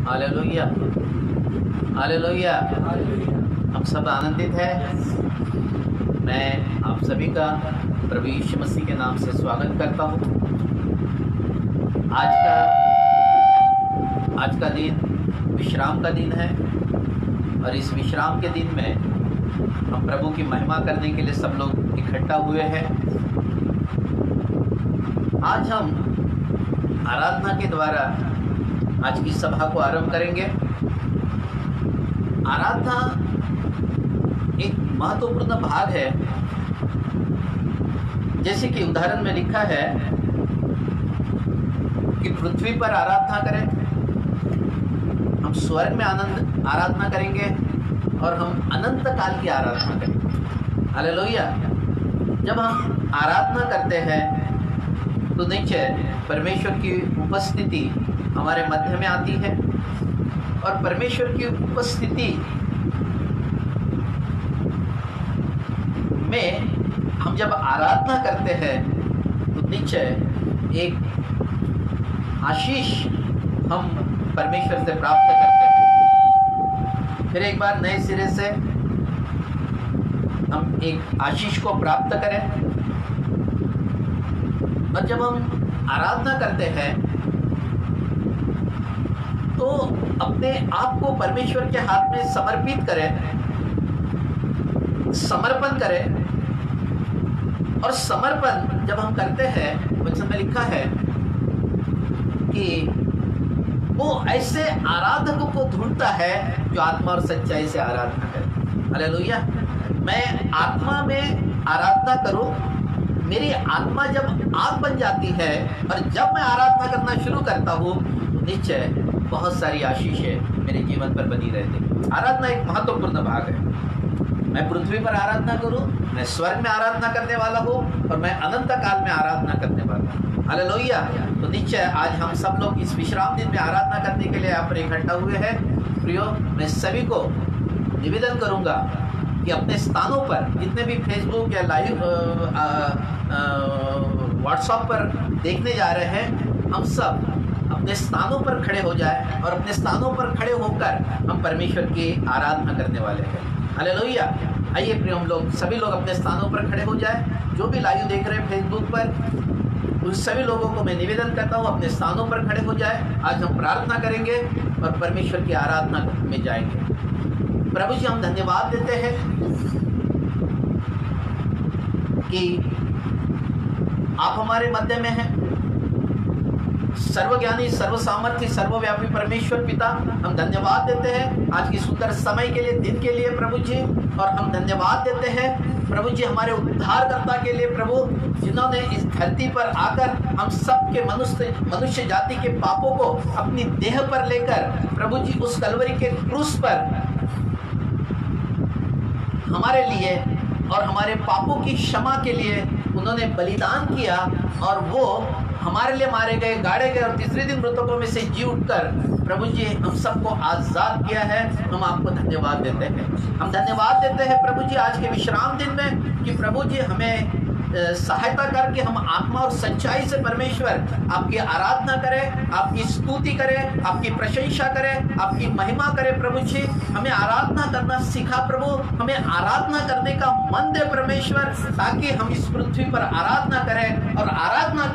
Hallelujah, hallelujah. हम सब आनंदित हैं। मैं आप सभी का प्रभु यीशु मसीह के नाम से स्वागत करता हूँ। आज का दिन विश्राम का दिन है और इस विश्राम के दिन में हम प्रभु की महिमा करने के लिए सब लोग इकट्ठा हुए हैं। आज हम आराधना के द्वारा आज की सभा को आरंभ करेंगे। आराधना एक महत्वपूर्ण भाग है। जैसे कि उदाहरण में लिखा है कि पृथ्वी पर आराधना करें, हम स्वर्ग में आराधना करेंगे और हम अनंत काल की आराधना करेंगे। हालेलुया। जब हम आराधना करते हैं तो निश्चय परमेश्वर की उपस्थिति हमारे मध्य में आती है और परमेश्वर की उपस्थिति में हम जब आराधना करते हैं तो निश्चय एक आशीष हम परमेश्वर से प्राप्त करते हैं। फिर एक बार नए सिरे से हम एक आशीष को प्राप्त करें। और जब हम आराधना करते हैं तो अपने आप को परमेश्वर के हाथ में समर्पित करें, समर्पण करें। और समर्पण जब हम करते हैं, वचन में लिखा है कि वो ऐसे आराधकों को ढूंढता है जो आत्मा और सच्चाई से आराधना करे। हालेलुया। मैं आत्मा में आराधना करूं, मेरी आत्मा जब आग बन जाती है और जब मैं आराधना करना शुरू करता हूं तो निश्चय बहुत सारी आशीषें मेरे जीवन पर बनी रहती। आराधना एक महत्वपूर्ण भाग है। मैं पृथ्वी पर आराधना करूं, मैं स्वर्ग में आराधना करने वाला हूं और मैं अनंत काल में आराधना करने वाला हूं। हालेलुया। तो निश्चय आज हम सब लोग इस विश्राम दिन में आराधना करने के लिए यहाँ पर इकट्ठा हुए हैं। प्रियो, मैं सभी को निवेदन करूंगा कि अपने स्थानों पर जितने भी फेसबुक या लाइव व्हाट्सएप पर देखने जा रहे हैं, हम सब अपने स्थानों पर खड़े हो जाए और अपने स्थानों पर खड़े होकर हम परमेश्वर की आराधना करने वाले हैं। हालेलुया। आइए प्रिय, हम लोग सभी लोग अपने स्थानों पर खड़े हो जाए। जो भी लाइव देख रहे हैं फेसबुक पर, उन सभी लोगों को मैं निवेदन करता हूँ अपने स्थानों पर खड़े हो जाए। आज हम प्रार्थना करेंगे और परमेश्वर की आराधना में जाएंगे। प्रभु जी, हम धन्यवाद देते हैं कि आप हमारे मध्य में हैं। सर्वज्ञानी, सर्वसामर्थी, सर्वव्यापी परमेश्वर पिता, हम धन्यवाद देते हैं आज की सुंदर समय के लिए, दिन के लिए प्रभु जी। और हम धन्यवाद देते हैं प्रभु जी हमारे उद्धारकर्ता के लिए प्रभु, जिन्होंने इस धरती पर आकर हम सब के मनुष्य जाति के पापों को अपनी देह पर लेकर प्रभु जी उस कलवरी के क्रूस पर हमारे लिए और हमारे पापों की क्षमा के लिए उन्होंने बलिदान किया और वो हमारे लिए मारे गए, गाड़े गए और तीसरे दिन मृतकों में से जी उठकर प्रभु जी हम सबको आजाद किया है। हम आपको धन्यवाद देते हैं। हम धन्यवाद देते हैं प्रभु जी आज के विश्राम दिन में कि प्रभु जी हमें सहायता करके हम आत्मा और सच्चाई से परमेश्वर आपकी आराधना करें, आपकी स्तुति करें, आपकी प्रशंसा करें, आपकी महिमा करें। प्रभु जी हमें आराधना करना सिखा प्रभु, हमें आराधना करने का मन दे परमेश्वर, ताकि हम इस पृथ्वी पर आराधना करें और आराधना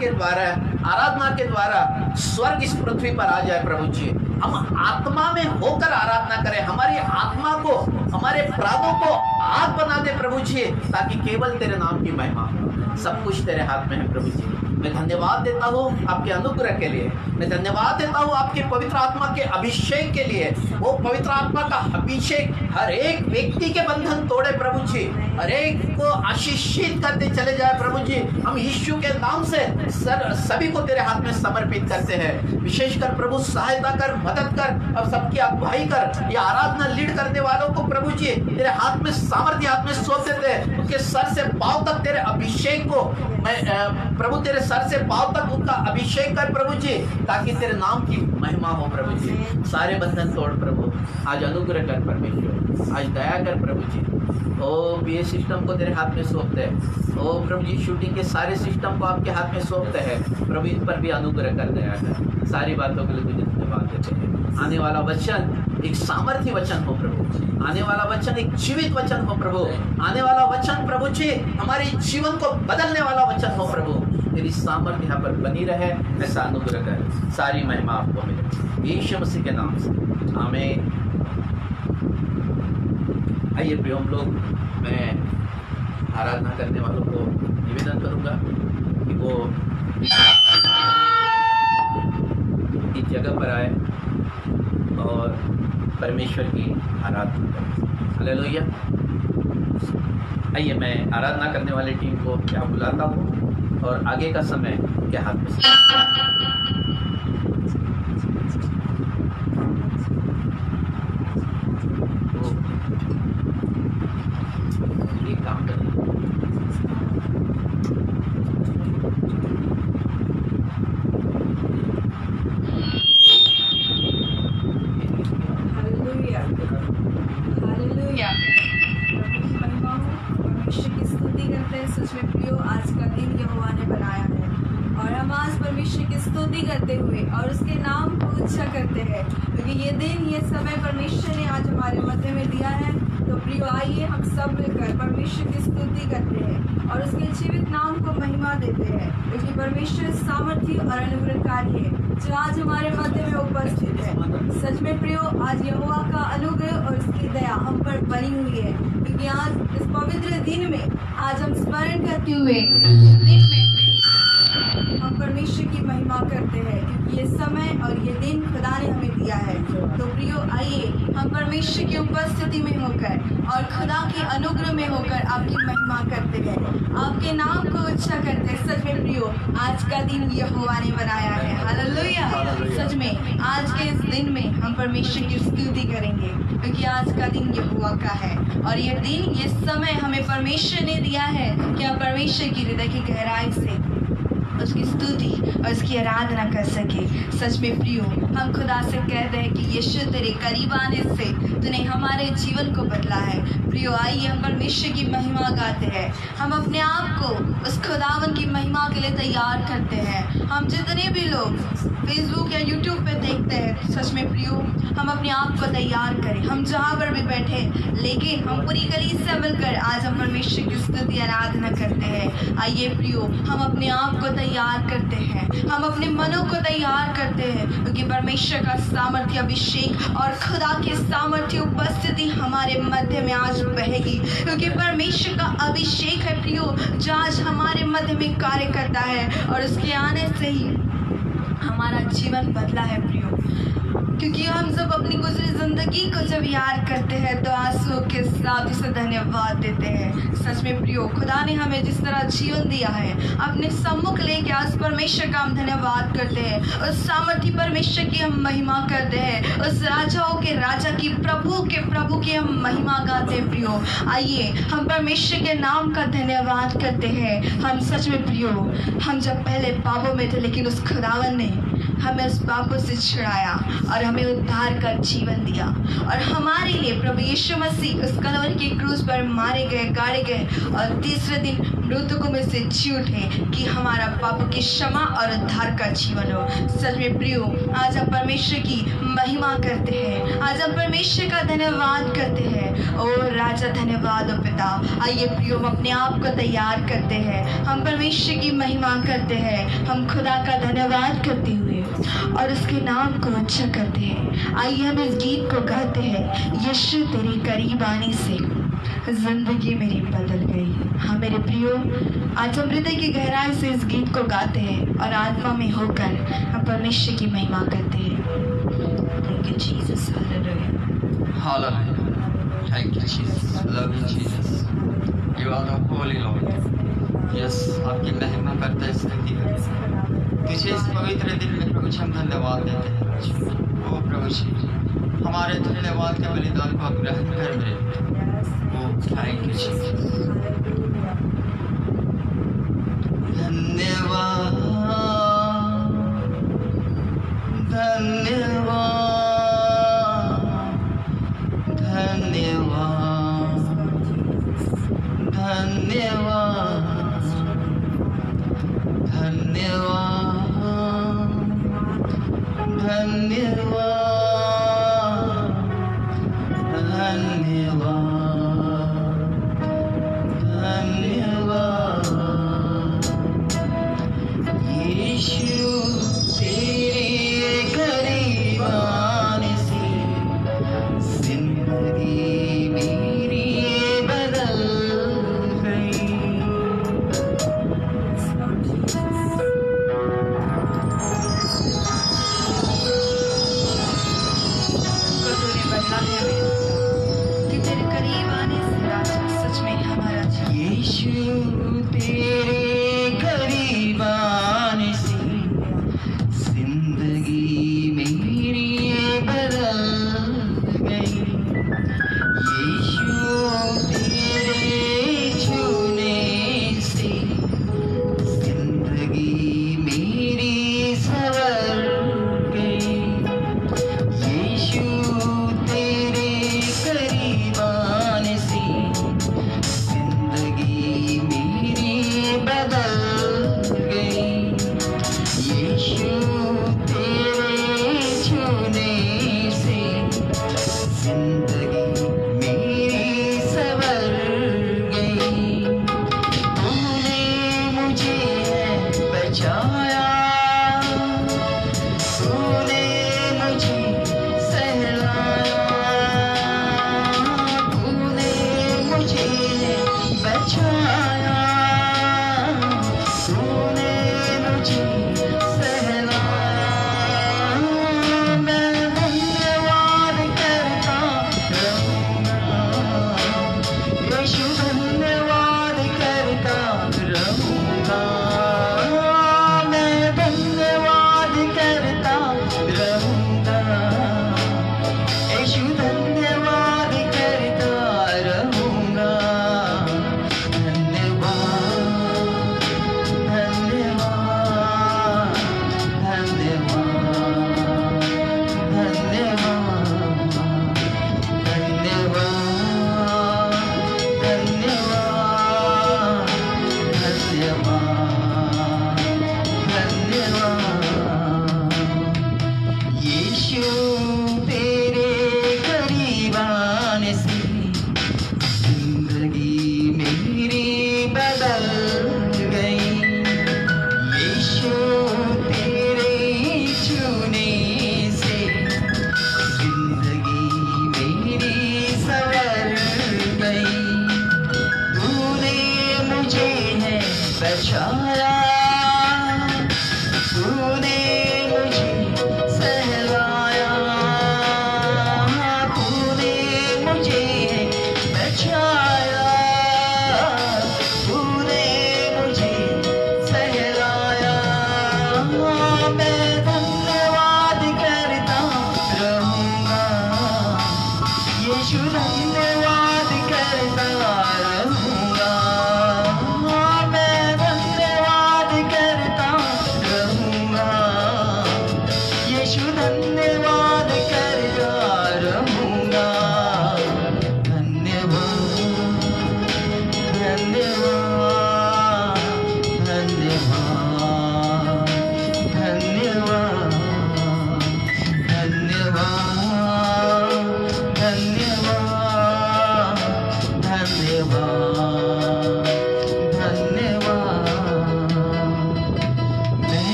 के द्वारा स्वर्ग इस पृथ्वी पर आ जाए। प्रभु जी हम आत्मा में होकर आराधना करें, हमारी आत्मा को, हमारे प्राणों को आग बना दे प्रभु जी, ताकि केवल तेरे नाम की महिमा हो। सब कुछ तेरे हाथ में है प्रभु जी। मैं धन्यवाद देता हूँ आपके अनुग्रह के लिए, मैं धन्यवाद देता हूँ आपके पवित्र आत्मा के अभिषेक के लिए। वो पवित्र आत्मा का अभिषेक हर एक व्यक्ति के बंधन तोड़े प्रभु जी, हर एक को आशीषित करते चले जाए प्रभु जी। हम यीशु के नाम से सभी को तेरे हाथ में समर्पित करते हैं। विशेषकर प्रभु सहायता कर, मदद कर और सबकी अगुवाई कर। ये आराधना लीड करने वालों को प्रभु जी तेरे हाथ में, सामर्थ्य हाथ में सौंप देते हैं। उनके सर से पांव तक तेरे अभिषेक को मैं प्रभु तेरे सर से पांव तक उनका अभिषेक कर प्रभु जी, ताकि तेरे नाम की महिमा हो प्रभु जी। सारे बंधन तोड़ प्रभु, आज अनुग्रह कर परमेश्वर, आज दया कर प्रभु जी। ओ बीए सिस्टम को तेरे हाथ में सौंपते हैं, ओ प्रभु जी शूटिंग के सारे सिस्टम को आपके हाथ में सौंपते हैं प्रभु, इन पर भी अनुग्रह कर दया कर। सारी बातों के लिए तुझे धन्यवाद देते हैं। आने वाला वचन एक सामर्थ्य वचन हो प्रभु, आने वाला वचन एक जीवित वचन हो प्रभु, आने वाला वचन प्रभु जी हमारे जीवन को बदलने वाला वचन हो प्रभु। तेरी सामर्थ्य यहाँ पर बनी रहे, ऐसा अनुग्रह कर। सारी महिमा आपको मिले यीशु मसीह के नाम से, आमीन। आइए प्रिय हम लोग, मैं आराधना करने वालों को निवेदन करूंगा कि वो इस जगह पर आए और परमेश्वर की आराधना करें। हालेलुया। आइए मैं आराधना करने वाली टीम को क्या बुलाता हूँ और आगे का समय क्या हाथ में काम करें। परमेश्वर की स्तुति करते हैं। सच में प्रियो, आज का दिन यहोवा ने बनाया है और हम आज परमेश्वर की स्तुति करते हुए और उसके नाम को ऊंचा करते हैं, क्योंकि ये दिन, ये समय परमेश्वर ने आज हमारे मध्य में दिया है। तो प्रियो, आइए हम सब मिलकर परमेश्वर की स्तुति करते हैं और उसके जीवित नाम को महिमा देते हैं, क्योंकि परमेश्वर सामर्थ्य और अनुग्रहकारी है जो आज हमारे मध्य में उपस्थित है। सच में प्रियो, आज यहोवा का अनुग्रह और उसकी दया हम पर बनी हुई है, क्योंकि आज इस पवित्र दिन में आज हम स्मरण करते हुए दिन में हम परमेश्वर की महिमा करते हैं, क्योंकि ये समय और ये दिन खुदा ने हमें दिया है। तो प्रियो, आइए हम परमेश्वर की उपस्थिति में होकर और खुदा के अनुग्रह में होकर आपकी महिमा करते हैं, आपके नाम को ऊंचा करते हैं। सच में प्रियो, आज का दिन यहोवा ने बनाया है। हालेलुया। सच में आज के इस दिन में हम परमेश्वर की स्तुति करेंगे, क्योंकि आज का दिन यहोवा का है और ये दिन, ये समय हमें परमेश्वर ने दिया है कि हम परमेश्वर की हृदय की गहराई से उसकी स्तुति और उसकी आराधना कर सके। सच में प्रियो, हम खुदा से कहते हैं कि यीशु तेरे करीब आने से तूने हमारे जीवन को बदला है। प्रियो, आइए हम परमेश्वर की महिमा गाते हैं, हम अपने आप को उस खुदावन की महिमा के लिए तैयार करते हैं। हम जितने भी लोग फेसबुक या यूट्यूब पे देखते हैं, सच में प्रियो, हम अपने आप को तैयार करें। हम जहाँ पर भी बैठे, लेकिन हम पूरी कलीसिया मिलकर आज हम परमेश्वर की स्तुति आराधना करते हैं। आइए प्रियो, हम अपने आप को तैयार करते हैं, हम अपने मनों को तैयार करते हैं, क्योंकि परमेश्वर का सामर्थ्य अभिषेक और खुदा की सामर्थ्य उपस्थिति हमारे मध्य में आज बहेगी, क्योंकि परमेश्वर का अभिषेक है प्रियो जो आज हमारे मध्य में कार्य करता है और उसके आने से ही हमारा जीवन बदला है प्रियो। क्योंकि हम सब अपनी गुजरी जिंदगी को जब याद करते हैं तो आंसुओं के साथ उसे धन्यवाद देते हैं। सच में प्रियो, खुदा ने हमें जिस तरह जीवन दिया है, अपने सम्मुख लेके आज परमेश्वर का हम धन्यवाद करते हैं, उस सामर्थ्य परमेश्वर की हम महिमा करते हैं, उस राजाओं के राजा की, प्रभु के प्रभु की हम महिमा गाते हैं प्रियो। आइए हम परमेश्वर के नाम का धन्यवाद करते हैं। हम सच में प्रियो, हम जब पहले पापों में थे, लेकिन उस खुदावन ने हमें उस पापों से छुड़ाया और हमें उद्धार का जीवन दिया और हमारे लिए प्रभु यीशु मसीह उस कलवरी के क्रूस पर मारे गए, गाड़े गए और तीसरे दिन मृतकों में से जी उठे कि हमारा पापों की क्षमा और उद्धार का जीवन हो। सच में प्रियो, आज हम परमेश्वर की महिमा करते हैं, आज हम परमेश्वर का धन्यवाद करते हैं। ओ राजा धन्यवाद ओ पिता। आइए प्रियो, हम अपने आप को तैयार करते हैं, हम परमेश्वर की महिमा करते हैं, हम खुदा का धन्यवाद करते हुए और उसके नाम को अच्छा करते हैं। आइए हम इस गीत को गाते हैं, यीशु तेरे करीब आने से जिंदगी मेरी बदल गई। हाँ मेरे प्रियो, आज हम हृदय की गहराई से इस गीत को गाते हैं और आत्मा में होकर हम परमेश्वर की महिमा करते हैं। Thank you Jesus, hallelujah, hallelujah, thank you Jesus, love you Jesus, you are the holy lord. Yes, आपकी महिमा करते हैं, स्तुति करते हैं। तुझे इस पवित्र दिन में प्रभु जी हम धन्यवाद देते हैं। ओ प्रभु जी, हमारे धन्यवाद के बलिदान को आप ग्रहण कर रहे। ओ थैंक यू जीसस, धन्यवाद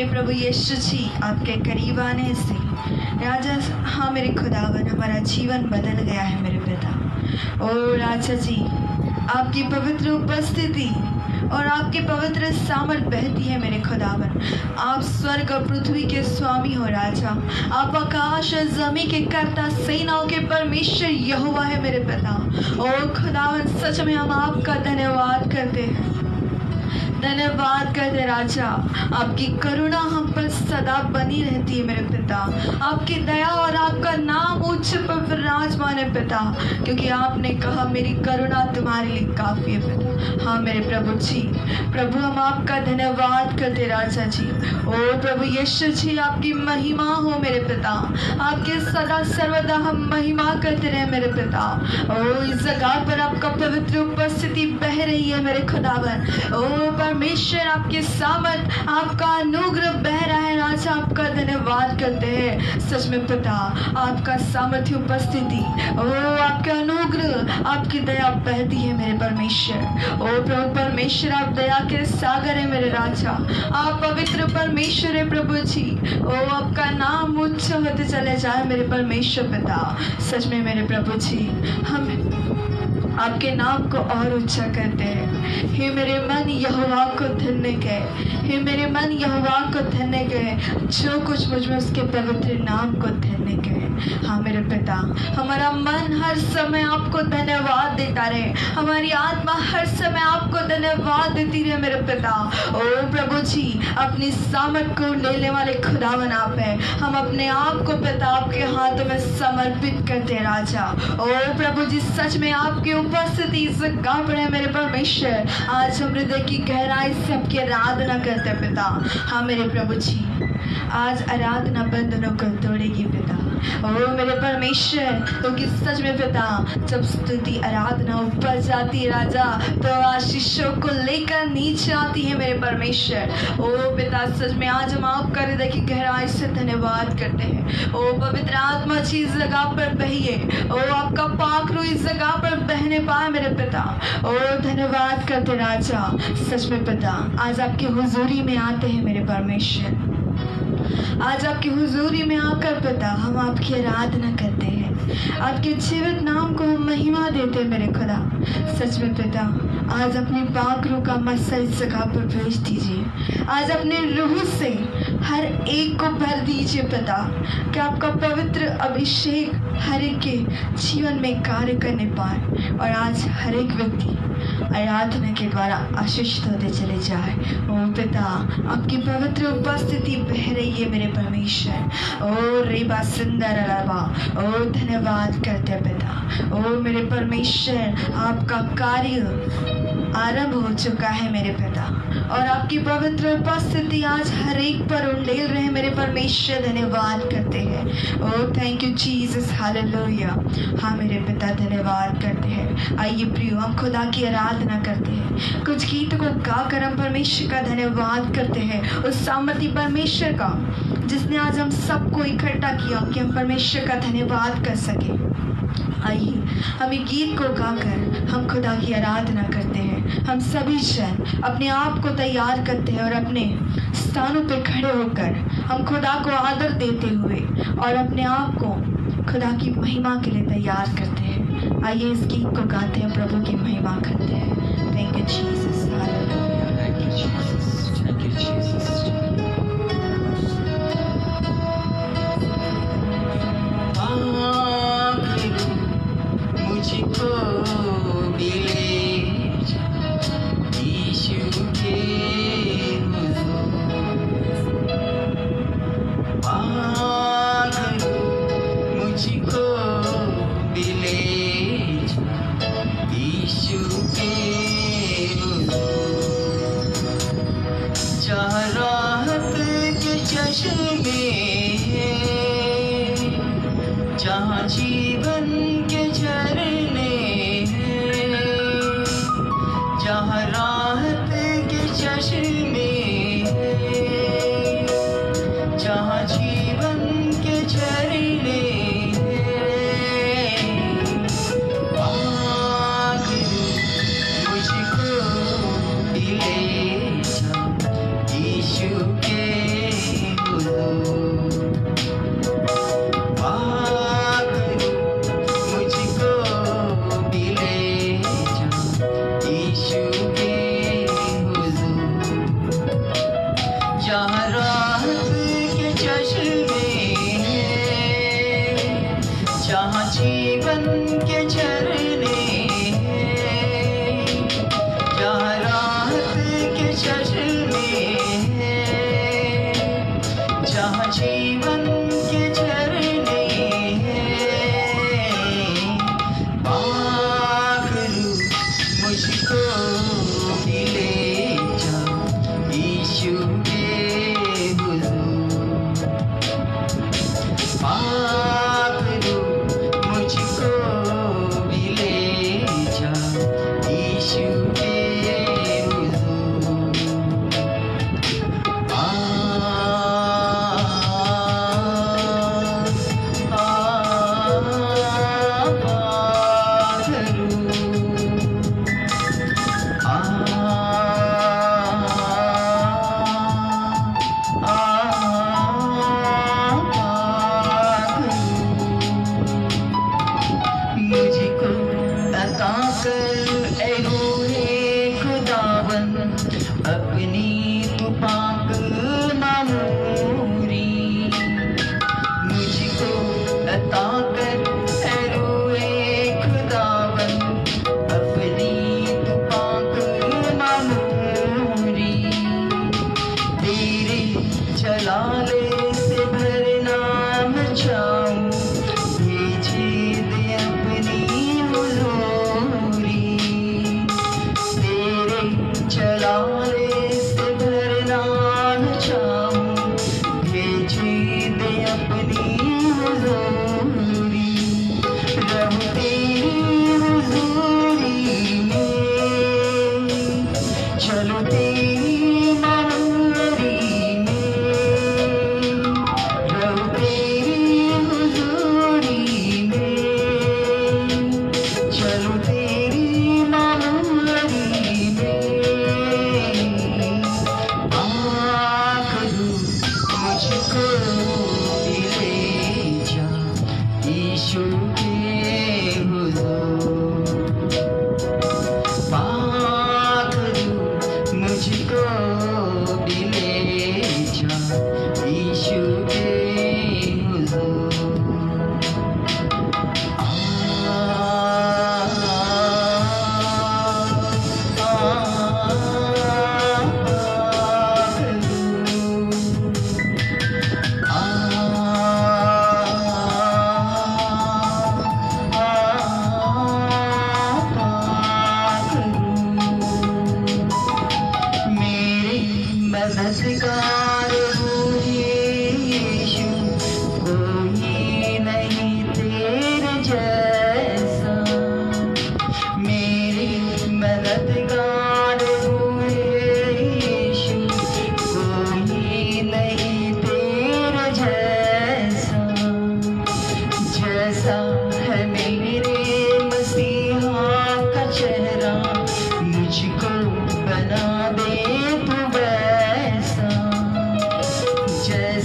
प्रभु यीशु जी आपके करीब आने से राजा, हाँ मेरे खुदावन, हमारा जीवन बदल गया है मेरे पिता। ओ राजा जी, आपकी पवित्र उपस्थिति और आपके पवित्र सामर्थ बहती है मेरे खुदावन। आप स्वर्ग और पृथ्वी के स्वामी हो राजा, आप आकाश और जमीन के कर्ता, सेनाओं के परमेश्वर यहोवा है मेरे पिता। ओ खुदावन, सच में हम आपका धन्यवाद करते हैं, धन्यवाद करते राजा। आपकी करुणा हम पर सदा बनी रहती है मेरे पिता। आपकी दया और आपका नाम उच्च पर विराजमान है पिता, क्योंकि आपने कहा मेरी करुणा तुम्हारे लिए काफी है पिता। हाँ मेरे प्रभु जी, प्रभु हम आपका धन्यवाद करते राजा जी। ओ प्रभु यीशु जी, आपकी महिमा हो मेरे पिता, आपके सदा सर्वदा हम महिमा करते रहे मेरे पिता। ओ इस जगह पर आपका पवित्र उपस्थिति बह रही है मेरे खुदावन। ओ परमेश्वर, आपके सामर्थ, आपका अनुग्रह बह रहा है राजा, आपका धन्यवाद करते हैं। सच में पिता, आपका सामर्थ्य उपस्थिति, ओ आपका अनुग्रह, आपकी दया बहती है मेरे परमेश्वर। ओ प्रभु परमेश्वर, आप दया के सागर है मेरे राजा, आप पवित्र परमेश्वर है प्रभु जी। ओ आपका नाम उच्च होते चले जाए मेरे परमेश्वर पिता। सच में मेरे प्रभु जी, हम आपके नाम को और ऊंचा करते हैं। हे मेरे मन यहोवा को धन्य कहे, हे मेरे मन यहोवा को धन्य कहे, जो कुछ मुझ में उसके पवित्र नाम को धन्य कहे। हाँ मेरे पिता, हमारा मन हर समय आपको धन्यवाद देता रहे, हमारी आत्मा हर समय आपको धन्यवाद देती रहे मेरे पिता। ओ प्रभु जी, अपनी सामर्थ को लेने वाले खुदावन आप है। हम अपने आप को पिता आपके हाथों में समर्पित करते हैं राजा। ओ प्रभु जी, सच में आपकी उपस्थिति इस जगह पर है मेरे परमेश्वर। आज हम हृदय की गहराई से आपकी आराधना करते हैं पिता। हाँ मेरे प्रभु जी, आज आराधना बंधनों को तोड़ेगी पिता। ओ मेरे परमेश्वर, क्योंकि सच में पिता, जब स्तुति आराधना ऊपर जाती है राजा, तो आशीषों को लेकर नीचे आती है मेरे परमेश्वर। ओ पिता, सच में आज हम आपका हृदय की गहराई से धन्यवाद करते हैं। ओ पवित्र आत्मा जी इस जगह पर बहिए, ओ आपका पाखरू इस जगह पर बहने पाए मेरे पिता। ओ धन्यवाद करते राजा। सच में पिता, आज आपकी हुजूरी में आते हैं मेरे परमेश्वर। आज आपकी हुजूरी में आकर पिता हम आपकी आराधना करते हैं, आपके जीवित नाम को हम महिमा देते हैं मेरे खुदा। सच में पिता आज अपनी पाक रूह का मस्सा इस जगह पर भेज दीजिए। आज अपने रूह से हर एक को भर दीजिए पिता, कि आपका पवित्र अभिषेक हर एक के जीवन में कार्य करने पाए और आज हर एक व्यक्ति आराधना के द्वारा आशीषित होते चले जाए। ओ पिता आपकी पवित्र उपस्थिति बह रही है मेरे परमेश्वर। ओ रेबा सुंदर अलावा, ओ धन्यवाद करते हैं पिता। ओ मेरे परमेश्वर आपका कार्य आरंभ हो चुका है मेरे पिता, और आपकी पवित्र उपस्थिति आज हर एक पर उंडेल रहे मेरे परमेश्वर। धन्यवाद करते हैं। ओ थैंक यू जीसस, हालेलुया। हाँ मेरे पिता धन्यवाद करते हैं। आइए प्रियो हम खुदा की आराधना करते हैं, कुछ गीत को गाकर हम परमेश्वर का धन्यवाद करते हैं, उस सामर्थी परमेश्वर का जिसने आज हम सबको इकट्ठा किया कि हम परमेश्वर का धन्यवाद कर सके। आइए हम एक गीत को गाकर हम खुदा की आराधना करते हैं। हम सभी जन अपने आप को तैयार करते हैं और अपने स्थानों पर खड़े होकर हम खुदा को आदर देते हुए और अपने आप को खुदा की महिमा के लिए तैयार करते हैं। आइए इस गीत को गाते हैं, प्रभु की महिमा करते हैं। Thank you Jesus, hallelujah. Thank you Jesus, thank you Jesus. मुझको मिले यीशु के मुझको मिले यीशु के जहाँ राहत के चश्मे, जहाँ जीवन के झरने हैं, जहाँ राहत के चश्मे हैं, जहाँ जीवन के झरने हैं, मुझको मिले यीशु के हुजूर। जहाँ राहत के चश्मे हैं, जहाँ जीवन के झरने हैं, जहाँ राहत के चश्मे हैं, जहाँ जीवन के झरने हैं, पागलू मुझको मिले यीशु के पागलू मुझको मिले जा यीशु के हुजूर। मुझको अता कर ऐ रूहे खुदावन अपनी तू पाक मामूरी। मुझको अता कर ऐ रूहे खुदावन अपनी तू पाक मामूरी। तेरे जलाले से भरना मैं चाहूं, जलाले से भरना चाहूं, भेजे दे अपनी हुजूरी। रहूं तेरी हुजूरी में, चलो तेरी मामूरी में। रहूं तेरी हुजूरी में, चलो तेरी मामूरी में। मुझको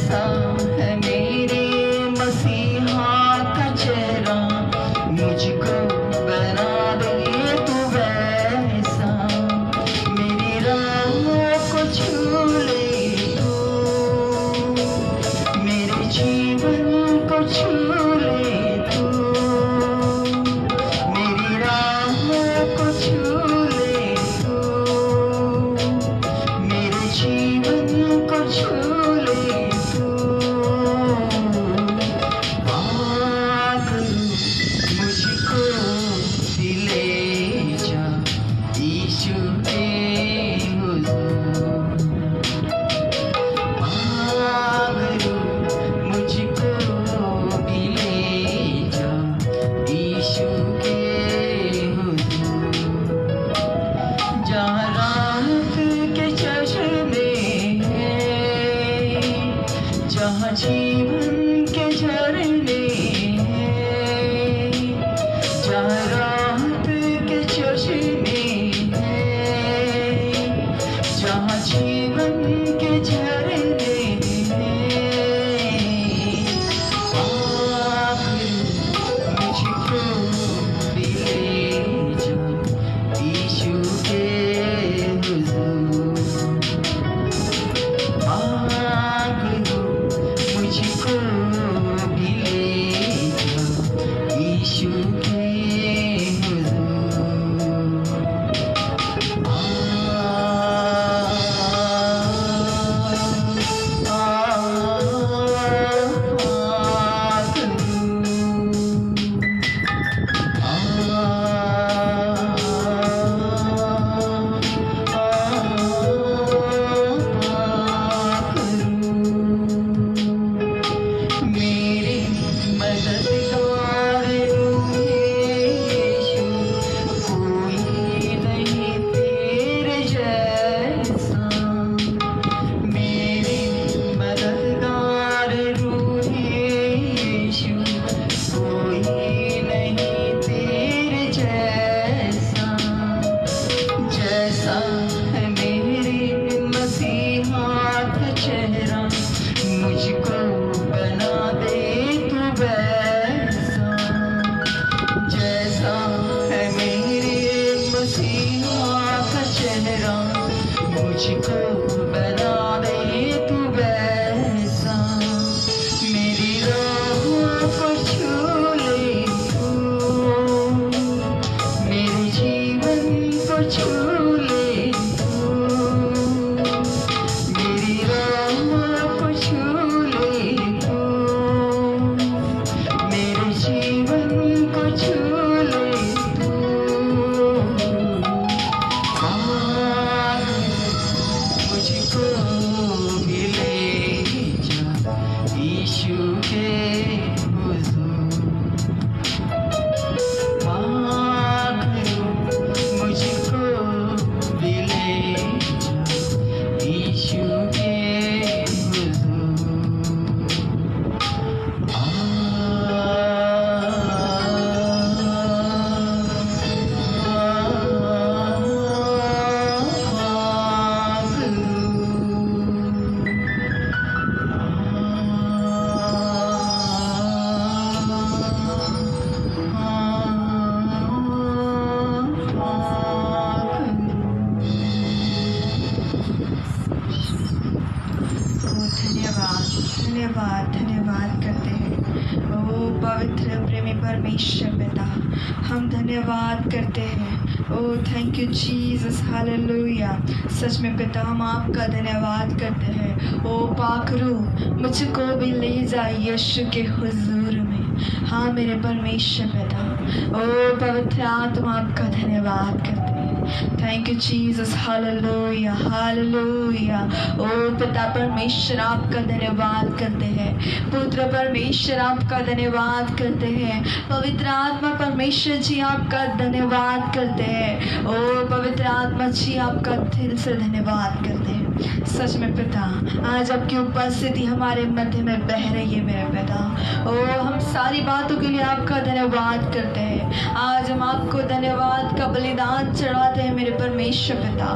जैसा है मेरे मसीहा का चेहरा, मुझको बना दे तू वैसा, मेरी राहों को छू ले तू, मेरे जीवन को छू ले तू, मेरी राहों को छू ले तू, मेरे जीवन को छू ले तू। पागल मुझको दिले जा यीशु के हुजूर, पागल मुझको दिले जा यीशु के हुजूर, जहाँ राहत के चश्मे हैं, जहाँ जीवन के झरने हैं, जहाँ राहत के चश्मे हैं, जहाँ जीवन के झरने हैं। पागल मुझको दिले जा यीशु के हुजूर, पागल मुझको दिले जा यीशु के मेरे मददगार यीशु, कोई नहीं तेरे जैसा, मेरे मददगार यीशु, कोई नहीं तेरे जैसा, जैसा है मेरे मसीहा का चेहरा, मुझको बना दे तू वैसा, जैसा है मेरे मसीहा का चेहरा, मुझको बना दे तू वैसा, मेरी राहों को छू ले तू, मेरे जीवन को छू ले तू, मेरी राहों को छू ले तू, मेरे जीवन को छू ले तू। पागल मुझको भी ले जा यीशु के हुजूर, पागल मुझको भी ले जा यीशु के धन्यवाद धन्यवाद करते हैं। ओ पवित्र प्रेमी परमेश्वर पिता, हम धन्यवाद करते हैं। ओ थैंक यू जीसस, हालेलुया। सच में पिता हम आपका धन्यवाद करते हैं। ओ पाकरू मुझको भी ले जा यीशु के हुजूर में। हाँ मेरे परमेश्वर पिता, ओ पवित्र आत्मा आपका धन्यवाद करते हैं। Thank you Jesus, hallelujah hallelujah. ओ पिता परमेश्वर आपका धन्यवाद करते हैं। पुत्र परमेश्वर आपका धन्यवाद करते हैं। पवित्र आत्मा परमेश्वर जी आपका धन्यवाद करते हैं। ओ पवित्र आत्मा जी आपका दिल से धन्यवाद करते हैं। सच में पिता, आज आपकी उपस्थिति हमारे मध्य में बह रही है मेरे पिता। ओ हम सारी बातों के लिए आपका धन्यवाद करते हैं। आज हम आपको धन्यवाद का बलिदान चढ़ाते हैं मेरे परमेश्वर पिता।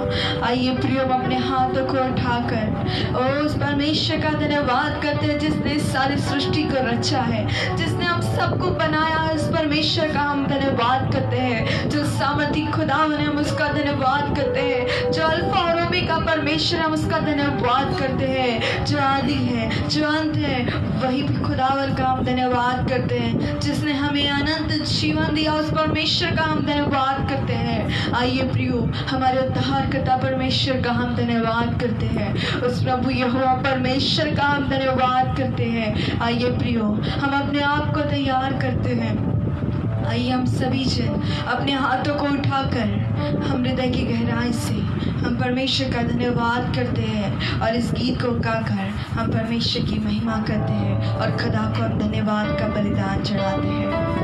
आइए प्रियो, हम अपने हाथों को उठाकर उस परमेश्वर का धन्यवाद करते हैं जिसने सारी सृष्टि को रचा है, जिसने हम सबको बनाया है। उस परमेश्वर का हम धन्यवाद करते हैं। जो सामर्थी खुदा है हम उसका धन्यवाद करते हैं। जो अल्फा और ओमेगा परमेश्वर हम उसका धन्यवाद करते हैं। जो आदि है, जो अंत है, वही भी खुदावर का हम धन्यवाद करते हैं। जिसने हमें अनंत जीवन दिया, उस परमेश्वर का हम धन्यवाद करते हैं। आइए प्रियो, हमारे उद्धारकर्ता परमेश्वर का हम धन्यवाद करते हैं। उस प्रभु यहोवा परमेश्वर का हम धन्यवाद करते हैं। आइए प्रियो, हम अपने आप को तैयार करते हैं। आइए हम सभी जन अपने हाथों को उठाकर हम हृदय की गहराई से हम परमेश्वर का धन्यवाद करते हैं और इस गीत को गाकर हम परमेश्वर की महिमा करते हैं और खुदा को हम धन्यवाद का बलिदान चढ़ाते हैं।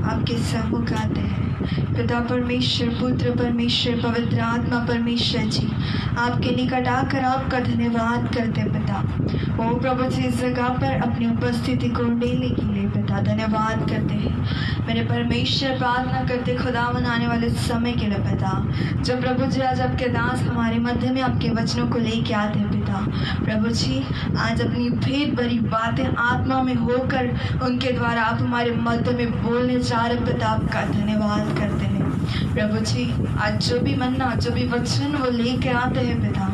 आपके सम्मुख आते हैं। पिता परमेश्वर, पुत्र परमेश्वर, पवित्र आत्मा परमेश्वर जी, आपके निकट आकर आपका धन्यवाद करते पिता। पिता। ओ प्रभु जी, इस जगह पर अपनी उपस्थिति को देने के लिए पिता धन्यवाद करते हैं। मेरे परमेश्वर, प्रार्थना करते खुदावन आने वाले समय के लिए पिता, जब प्रभु जी आज आपके दास हमारे मध्य में आपके वचनों को लेके आते हैं पिता, प्रभु जी आज अपनी भेद भरी बातें आत्मा में होकर उनके द्वारा आप हमारे मध्य में बोलने जा रहे पिता, आपका धन्यवाद करते हैं। प्रभु जी आज जो भी मन्ना, जो भी वचन वो लेके आते हैं पिता,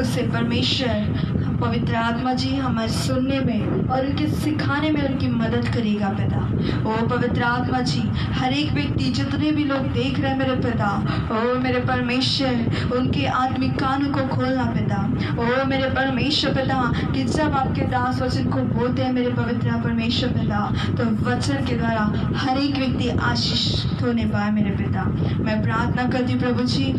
उससे परमेश्वर पवित्र आत्मा जी हमारे सुनने में और उनके सिखाने में उनकी मदद करेगा पिता। ओ पवित्र आत्मा जी, हर एक व्यक्ति, जितने भी लोग देख रहे हैं मेरे पिता, ओ मेरे परमेश्वर, उनके आत्मिक कानों को खोलना पिता। ओ मेरे परमेश्वर पिता, कि जब आपके दास वचन को बोलते हैं मेरे पवित्र परमेश्वर पिता, तो वचन के द्वारा हर एक व्यक्ति आशीषित होने पाए मेरे पिता। मैं प्रार्थना करती हूँ प्रभु जी,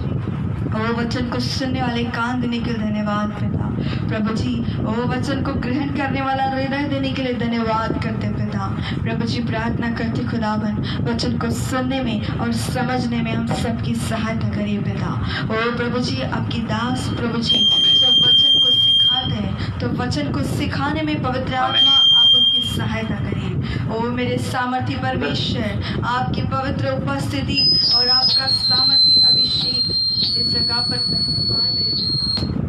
ओ वचन को सुनने वाले कान देने के लिए धन्यवाद पिता। प्रभु जी ओ वचन को ग्रहण करने वाला हृदय देने के लिए धन्यवाद करते पिता। प्रभु जी प्रार्थना करते खुदाबन, वचन को सुनने में और समझने में हम सबकी सहायता करिए पिता। ओ प्रभु जी आपकी दास प्रभु जी जब वचन को सिखाते हैं तो वचन को सिखाने में पवित्र आत्मा आप उनकी सहायता करिए। ओ मेरे सामर्थी परमेश्वर, आपकी पवित्र उपस्थिति और आपका सामर्थी अभिषेक इस जगह पर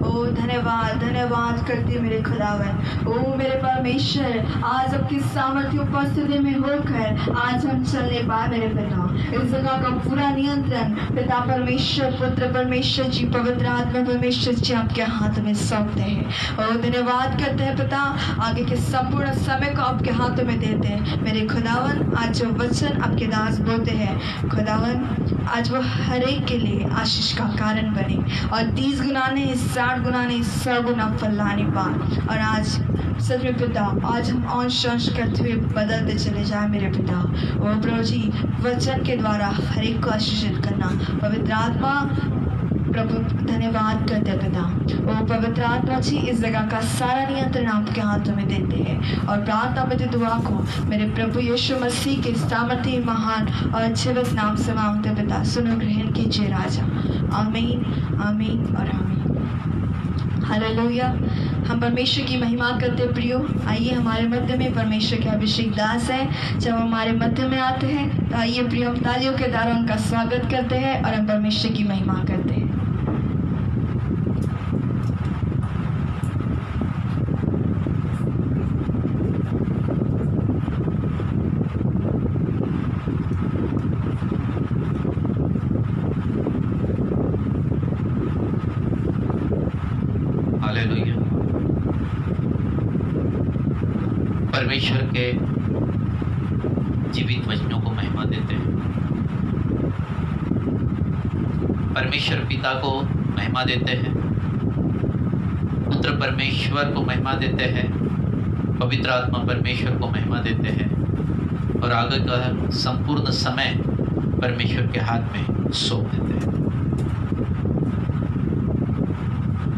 ओ धन्यवाद धन्यवाद करते मेरे खुदावन। ओ मेरे परमेश्वर, आज आपकी सामर्थ्य उपस्थिति में होकर आज हम चलने पाए मेरे पिता। इस जगह का पूरा नियंत्रण पिता परमेश्वर, पुत्र परमेश्वर जी, पवित्र आत्मा परमेश्वर जी आपके हाथ में सौंपते हैं। और धन्यवाद करते हैं पिता, आगे के संपूर्ण समय को आपके हाथों में देते हैं मेरे खुदावन। आज जो वचन आपके दास बोलते हैं खुदावन, आज वो हर एक के लिए आशीष का कारण बने और 30 गुना नहीं, 60 गुना नहीं, 100 गुना फल लाने पाए। और आज सच में पिता, आज हम अंश अंश करते हुए बदलते चले जाए मेरे पिता। ओ प्रभु जी वचन के द्वारा हर एक को आशीषित करना पवित्र आत्मा प्रभु धन्यवाद करते पिता। ओ पवित्र आत्मा जी इस जगह का सारा नियंत्रण आपके हाथों में देते हैं और प्रार्थना में दुआ को मेरे प्रभु यीशु मसीह के सामर्थी महान और जीवित नाम से मांगते पिता। सुनो ग्रहण कीजिए राजा। आमीन आमीन और आमीन। हालेलुया। हम परमेश्वर की महिमा करते प्रियो। आइए हमारे मध्य में परमेश्वर के अभिषेक दास हैं। जब हमारे मध्य में आते हैं तो आइए प्रियो हम तालियों के द्वारा उनका स्वागत करते हैं और हम परमेश्वर की महिमा करते हैं। परमेश्वर के जीवित वचनों को महिमा देते हैं। परमेश्वर पिता को महिमा देते हैं, पुत्र परमेश्वर को महिमा देते हैं, पवित्र आत्मा परमेश्वर को महिमा देते हैं और आगे का संपूर्ण समय परमेश्वर के हाथ में सौंप देते हैं।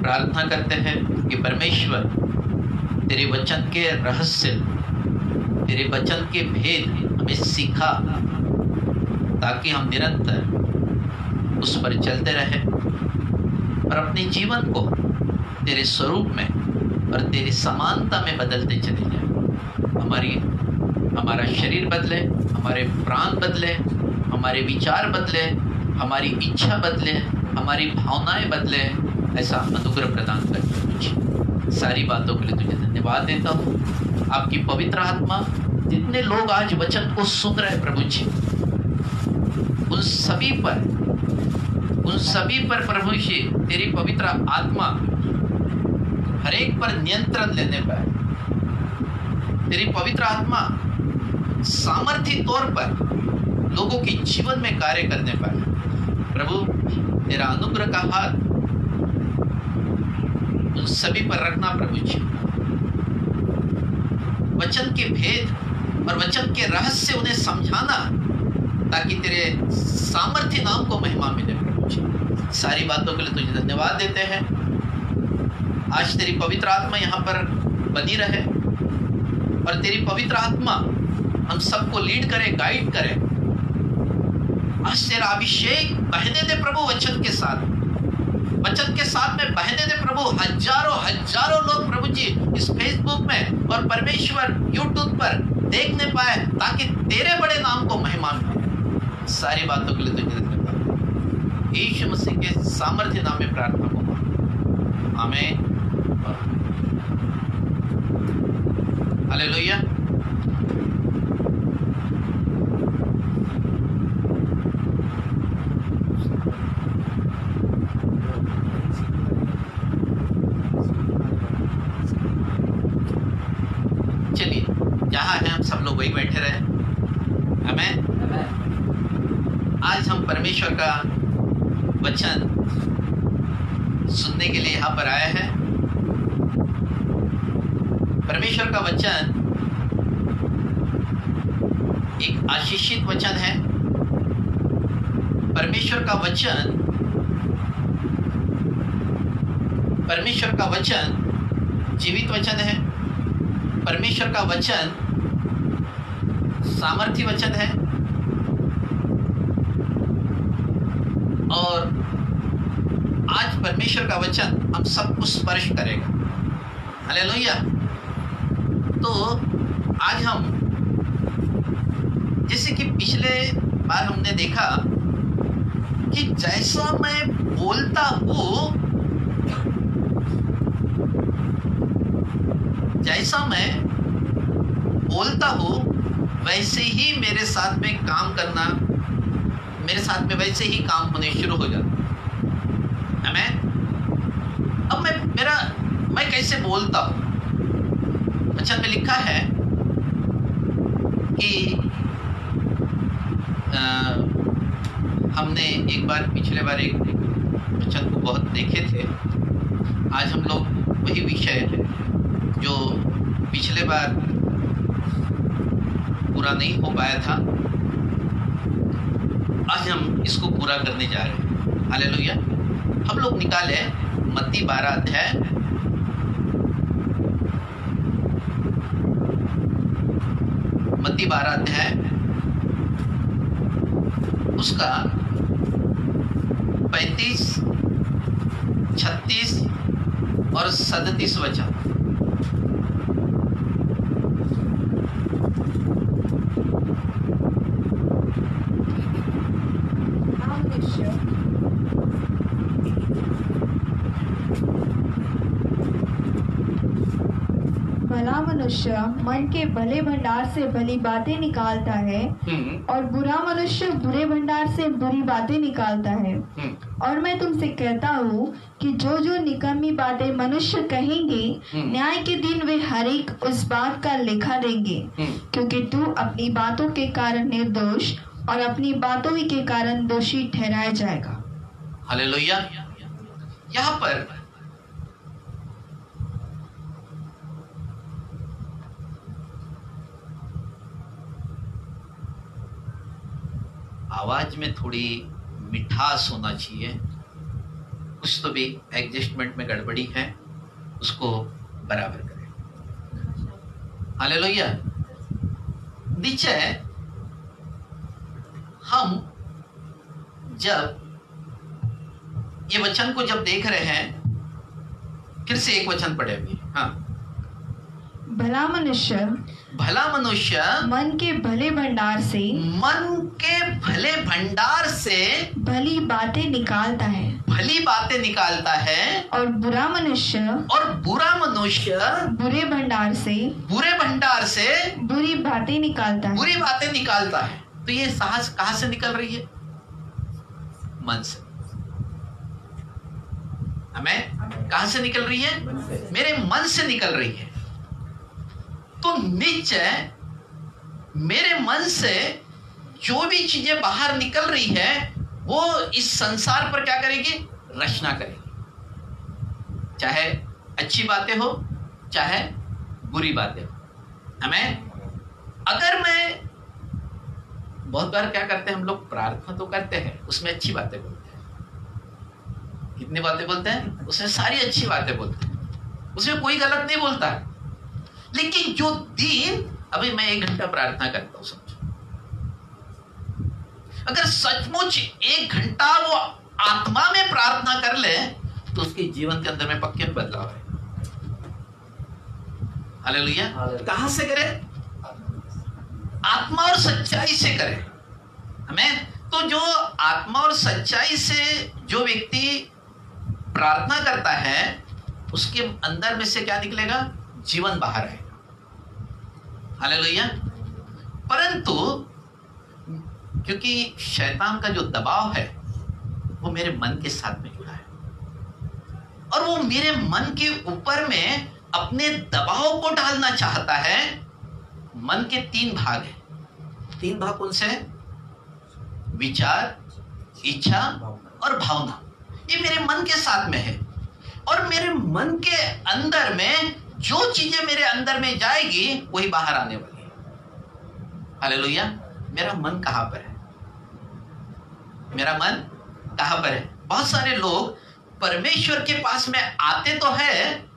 प्रार्थना करते हैं कि परमेश्वर तेरे वचन के रहस्य, तेरे वचन के भेद हमें सिखा, ताकि हम निरंतर उस पर चलते रहें और अपने जीवन को तेरे स्वरूप में और तेरी समानता में बदलते चले जाएं। हमारा शरीर बदले, हमारे प्राण बदले, हमारे विचार बदले, हमारी इच्छा बदले, हमारी भावनाएं बदले। ऐसा अनुग्रह प्रदान करते मुझे। सारी बातों के लिए तुझे धन्यवाद देता हूँ। आपकी पवित्र आत्मा जितने लोग आज वचन को सुन रहे हैं प्रभु जी, उन सभी पर प्रभु जी तेरी पवित्र आत्मा हर एक पर नियंत्रण लेने पर, तेरी पवित्र आत्मा सामर्थ्य तौर पर लोगों के जीवन में कार्य करने पर प्रभु तेरा अनुग्रह का हाथ उन सभी पर रखना प्रभु जी। वचन के भेद और वचन के रहस्य उन्हें समझाना, ताकि तेरे सामर्थ्य नाम को महिमा मिले प्रभु जी। सारी बातों के लिए तुझे धन्यवाद देते हैं। आज तेरी पवित्र आत्मा यहाँ पर बनी रहे और तेरी पवित्र आत्मा हम सबको लीड करे, गाइड करे। आज तेरा अभिषेक बहने दे प्रभु वचन के साथ, वचन के साथ में बहने दे प्रभु। हजारों हजारों लोग प्रभु जी इस फेसबुक में और परमेश्वर यूट्यूब पर देखने पाए, ताकि तेरे बड़े नाम को महिमा मिले। सारी बातों के लिए तुझे धन्यवाद। यीशु मसीह के सामर्थ्य नाम में प्रार्थना को, आमीन। हालेलुया। चलिए, जहाँ हैं हम सब लोग वही बैठे रहे। आमीन। आज हम परमेश्वर का वचन सुनने के लिए यहाँ पर आए हैं। परमेश्वर का वचन एक आशीषित वचन है। परमेश्वर का वचन जीवित वचन है। परमेश्वर का वचन सामर्थी वचन है और आज परमेश्वर का वचन हम सबको स्पर्श करेगा। हालेलुया। तो आज हम, जैसे कि पिछले बार हमने देखा कि जैसा मैं बोलता हूँ, वैसे ही मेरे साथ में काम करना, मेरे साथ में वैसे ही काम होने शुरू हो जाता। आमीन। अब मैं कैसे बोलता हूँ? वचन में लिखा है कि हमने पिछले बार एक वचन को बहुत देखे थे। आज हम लोग वही विषय जो पिछले बार पूरा नहीं हो पाया था, आज हम इसको पूरा करने जा रहे हैं। हालेलुया। हम लोग निकाले मत्ती 12 अध्याय, मत्ती 12 अध्याय उसका 35, 36 और 37 वचन। भला मनुष्य मन के भले भंडार से भली बातें निकालता है और बुरा मनुष्य बुरे भंडार से बुरी बातें निकालता है। और मैं तुमसे कहता हूँ कि जो जो निकम्मी बातें मनुष्य कहेंगे, न्याय के दिन वे हर एक उस बात का लेखा देंगे, क्योंकि तू अपनी बातों के कारण निर्दोष और अपनी बातों ही के कारण दोषी ठहराया जाएगा। हालेलुया। यहाँ पर आवाज में थोड़ी मिठास होना चाहिए, कुछ तो भी एडजस्टमेंट में गड़बड़ी है, उसको बराबर करें। हालेलुया। नीचे हम जब ये वचन को जब देख रहे हैं, फिर से एक वचन पढ़े अभी। हाँ। भला मनुष्य मन के भले भंडार से भली बातें निकालता है और बुरा मनुष्य बुरे भंडार से बुरी बातें निकालता है। तो ये साहस कहाँ से निकल रही है? मन से। हमें कहाँ से निकल रही है? मेरे मन से निकल रही है। तो निश्चय मेरे मन से जो भी चीजें बाहर निकल रही है, वो इस संसार पर क्या करेगी? रचना करेगी। चाहे अच्छी बातें हो, चाहे बुरी बातें हो। हमें अगर मैं बहुत बार क्या करते हैं हम लोग, प्रार्थना तो करते हैं, उसमें अच्छी बातें बोलते हैं। कितनी बातें बोलते हैं? उसमें सारी अच्छी बातें बोलते हैं, उसमें कोई गलत नहीं बोलता है। लेकिन जो दिन, अभी मैं 1 घंटा प्रार्थना करता हूं, समझो, अगर सचमुच 1 घंटा वो आत्मा में प्रार्थना कर ले, तो उसके जीवन के अंदर में पक्के में बदलाव है। हालेलुया। कहां से करे? आत्मा और सच्चाई से करे। हमें तो जो आत्मा और सच्चाई से जो व्यक्ति प्रार्थना करता है उसके अंदर में से क्या निकलेगा? जीवन बाहर आएगा। हालेलुया। परंतु क्योंकि शैतान का जो दबाव है वो मेरे मन के साथ में जुड़ा है और वो मेरे मन के ऊपर में अपने दबाव को डालना चाहता है। मन के 3 भाग हैं। 3 भाग कौन से हैं? विचार, इच्छा और भावना। ये मेरे मन के साथ में है और मेरे मन के अंदर में जो चीजें मेरे अंदर में जाएगी वही बाहर आने वाली है। हालेलुया। मेरा मन कहां पर है? मेरा मन कहां पर है? बहुत सारे लोग परमेश्वर के पास में आते तो है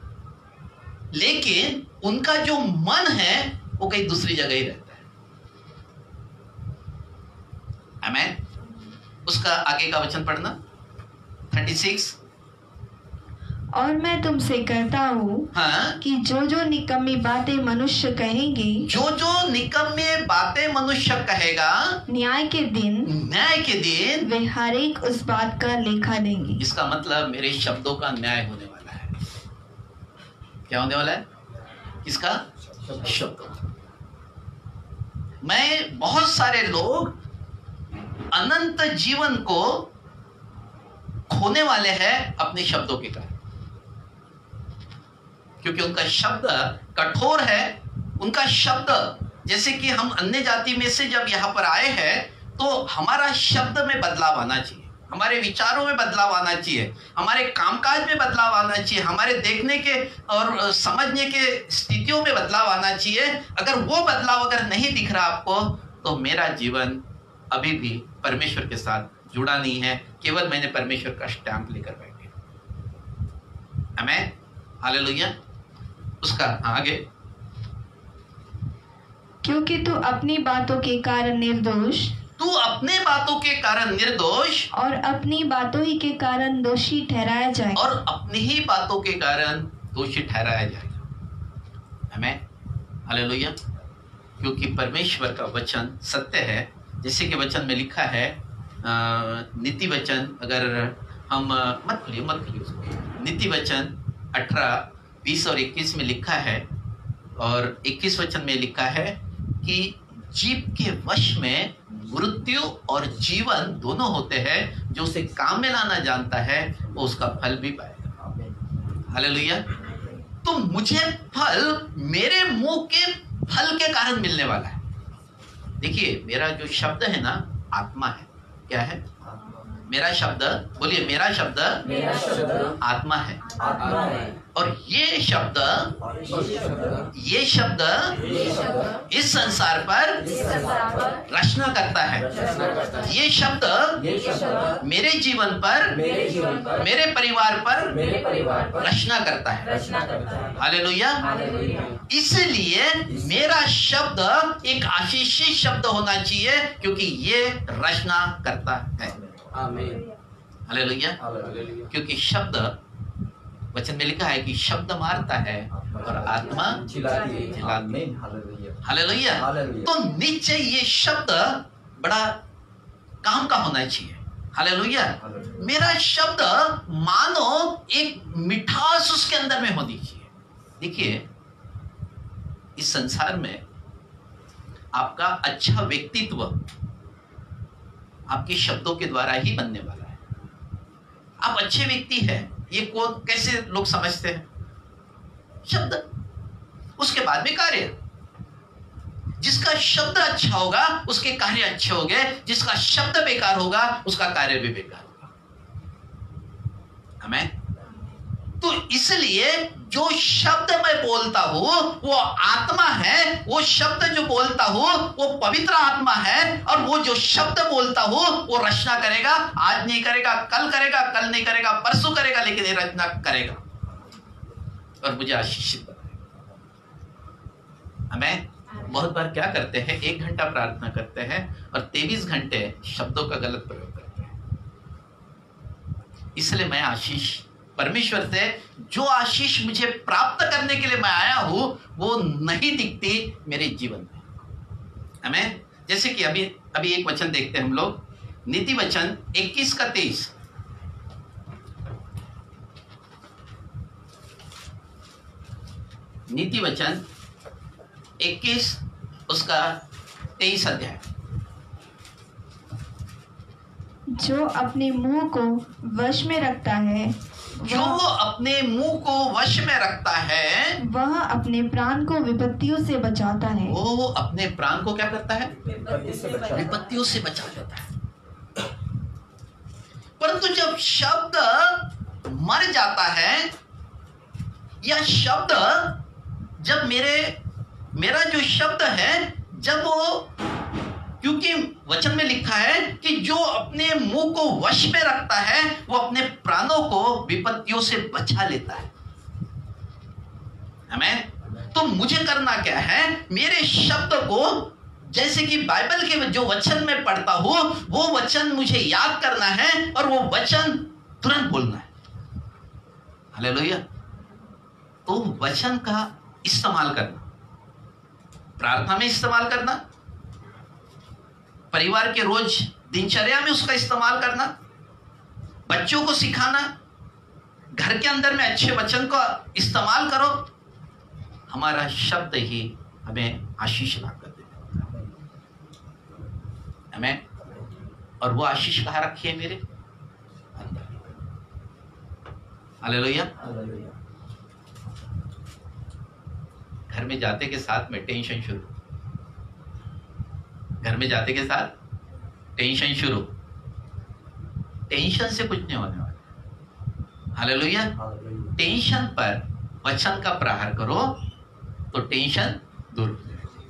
लेकिन उनका जो मन है वो कहीं दूसरी जगह ही रहता है। आमेन। उसका आगे का वचन पढ़ना 36। और मैं तुमसे कहता हूँ हाँ, कि जो जो निकम्मी बातें मनुष्य कहेंगे, जो जो निकम्मे बातें मनुष्य कहेगा, न्याय के दिन वे हर एक उस बात का लेखा देंगे। इसका मतलब मेरे शब्दों का न्याय होने वाला है। क्या होने वाला है? इसका शब्दों। मैं बहुत सारे लोग अनंत जीवन को खोने वाले हैं अपने शब्दों के कारण, क्योंकि उनका शब्द कठोर है। उनका शब्द, जैसे कि हम अन्य जाति में से जब यहाँ पर आए हैं तो हमारा शब्द में बदलाव आना चाहिए, हमारे विचारों में बदलाव आना चाहिए, हमारे कामकाज में बदलाव आना चाहिए, हमारे देखने के और समझने के स्थितियों में बदलाव आना चाहिए। अगर वो बदलाव अगर नहीं दिख रहा आपको तो मेरा जीवन अभी भी परमेश्वर के साथ जुड़ा नहीं है, केवल मैंने परमेश्वर का स्टैंप लेकर बैठे। आमेन। हालेलुया। उसका आगे, क्योंकि तू अपनी बातों के कारण निर्दोष, तू अपने बातों के कारण निर्दोष और अपनी बातों ही के कारण दोषी ठहराया जाएगा, और अपनी ही बातों के कारण दोषी ठहराया जाएगा। आमेन। हालेलुया। क्योंकि परमेश्वर का वचन सत्य है। जैसे कि वचन में लिखा है, नीति वचन, अगर हम मत खोलिए उसको, नीति वचन 18, 20 और 21 में लिखा है, और 21 वचन में लिखा है कि जीव के वश में मृत्यु और जीवन दोनों होते हैं। जो उसे काम में लाना जानता है वो उसका फल भी पाएगा। हालेलुया। तो मुझे फल मेरे मुंह के फल के कारण मिलने वाला है। देखिए, मेरा जो शब्द है ना, आत्मा है। क्या है? मेरा शब्द, बोलिए, मेरा शब्द आत्मा है। और ये शब्द इस संसार पर रचना करता है। ये शब्द मेरे जीवन पर, मेरे परिवार पर रचना करता है। हालेलुया। इसलिए मेरा शब्द एक आशीषित शब्द होना चाहिए, क्योंकि ये रचना करता है। हालेलुया। क्योंकि शब्द, वचन में लिखा है कि शब्द मारता है और आत्मा जिलाती है। हालेलुया। तो निश्चय ये शब्द बड़ा काम का होना चाहिए। हालेलुया। मेरा शब्द मानो एक मिठास उसके अंदर में होनी चाहिए। देखिए, इस संसार में आपका अच्छा व्यक्तित्व आपके शब्दों के द्वारा ही बनने वाला है। आप अच्छे व्यक्ति हैं, ये कौन, कैसे लोग समझते हैं? शब्द, उसके बाद में कार्य। जिसका शब्द अच्छा होगा उसके कार्य अच्छे होंगे, जिसका शब्द बेकार होगा उसका कार्य भी बेकार होगा। हमें तो इसलिए जो शब्द मैं बोलता हूं वो आत्मा है। वो शब्द जो बोलता हूं वो पवित्र आत्मा है, और वो जो शब्द बोलता हूं वो रचना करेगा। आज नहीं करेगा, कल करेगा, कल नहीं करेगा, परसों करेगा, लेकिन ये रचना करेगा और मुझे आशीषित बनाएगा। हमें बहुत बार क्या करते हैं, 1 घंटा प्रार्थना करते हैं और 23 घंटे शब्दों का गलत प्रयोग करते हैं। इसलिए मैं आशीष परमेश्वर से जो आशीष मुझे प्राप्त करने के लिए मैं आया हूं वो नहीं दिखती मेरे जीवन में। हमें जैसे कि अभी एक वचन देखते हैं हम लोग, नीति वचन 21 का 23। नीति वचन 21 उसका 23 अध्याय। जो अपने मुंह को वश में रखता है, जो अपने मुंह को वश में रखता है, वह अपने प्राण को विपत्तियों से बचाता है। वो अपने प्राण को क्या करता है? विपत्तियों से बचा लेता है। परंतु जब शब्द मर जाता है, या शब्द जब मेरा जो शब्द है, जब वो, क्योंकि वचन में लिखा है कि जो अपने मुंह को वश में रखता है वो अपने प्राणों को विपत्तियों से बचा लेता है। हमें तो मुझे करना क्या है? मेरे शब्द को, जैसे कि बाइबल के जो वचन में पढ़ता हूं वो वचन मुझे याद करना है और वो वचन तुरंत बोलना है। हालेलुया। तो वचन का इस्तेमाल करना, प्रार्थना में इस्तेमाल करना, परिवार के रोज दिनचर्या में उसका इस्तेमाल करना, बच्चों को सिखाना, घर के अंदर में अच्छे वचन का इस्तेमाल करो। हमारा शब्द ही हमें आशीष ला कर देता है। हमें, और वो आशीष कहाँ रखी है? मेरे अंदर। हालेलुया। घर में जाते के साथ में टेंशन शुरू, घर में जाते के साथ टेंशन शुरू। टेंशन से कुछ नहीं होने वाला। हालेलुया। टेंशन पर वचन का प्रहार करो तो टेंशन दूर हो जाएगी।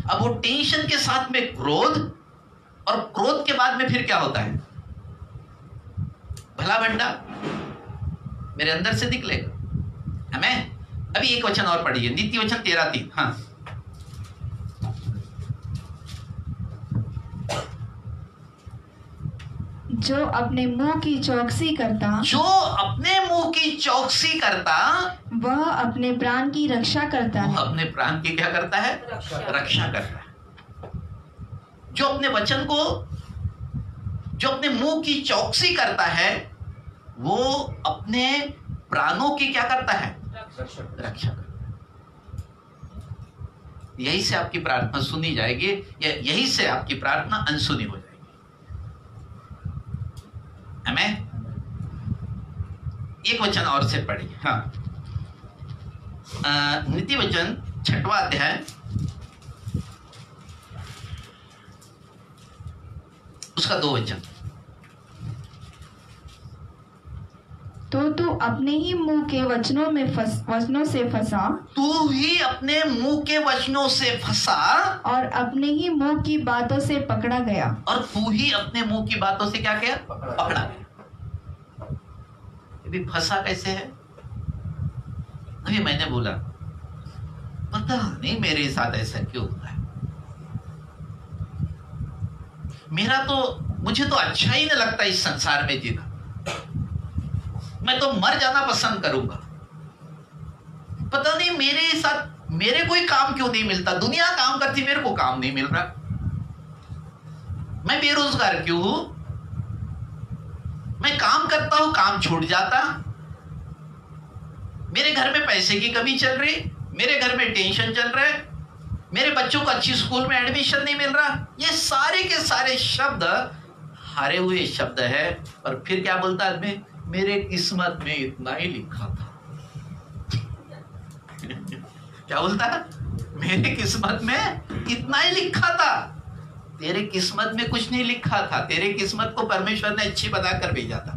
अब वो टेंशन के साथ में क्रोध, और क्रोध के बाद में फिर क्या होता है? भला भंडा मेरे अंदर से निकलेगा। हमें अभी एक वचन और पढ़िए, नीति वचन 13:3। हाँ, जो अपने मुंह की चौकसी करता, जो अपने मुंह की चौकसी करता, वह अपने प्राण की रक्षा करता है। अपने प्राण की क्या करता है? रक्षा करता है। जो अपने वचन को, जो अपने मुंह की चौकसी करता है, वो अपने प्राणों की क्या करता है? रक्षा करता है। यही से आपकी प्रार्थना सुनी जाएगी, यही से आपकी प्रार्थना अनसुनी हो जाएगी। हमें एक वचन और से पढ़िए। हाँ, नीति वचन 6वां अध्याय उसका 2 वचन। तो तू अपने ही मुंह के वचनों से फंसा, तू ही अपने मुंह के वचनों से फंसा, और अपने ही मुंह की बातों से पकड़ा गया। और तू ही अपने मुंह की बातों से क्या किया? पकड़ा गया। अभी फंसा कैसे है? अभी मैंने बोला पता नहीं मेरे साथ ऐसा क्यों होता है। मुझे तो अच्छा ही नहीं लगता इस संसार में जीना। मैं तो मर जाना पसंद करूंगा। पता नहीं मेरे साथ, मेरे कोई काम क्यों नहीं मिलता? दुनिया काम करती, मेरे को काम नहीं मिल रहा। मैं बेरोजगार क्यों हूं? मैं काम करता हूं, काम छूट जाता। मेरे घर में पैसे की कमी चल रही, मेरे घर में टेंशन चल रहा है, मेरे बच्चों को अच्छी स्कूल में एडमिशन नहीं मिल रहा। ये सारे के सारे शब्द हारे हुए शब्द है। और फिर क्या बोलता आदमी? मेरे किस्मत में इतना ही लिखा था। क्या बोलता है? मेरे किस्मत में इतना ही लिखा था। तेरे किस्मत में कुछ नहीं लिखा था। तेरे किस्मत को परमेश्वर ने अच्छी बनाकर भेजा था,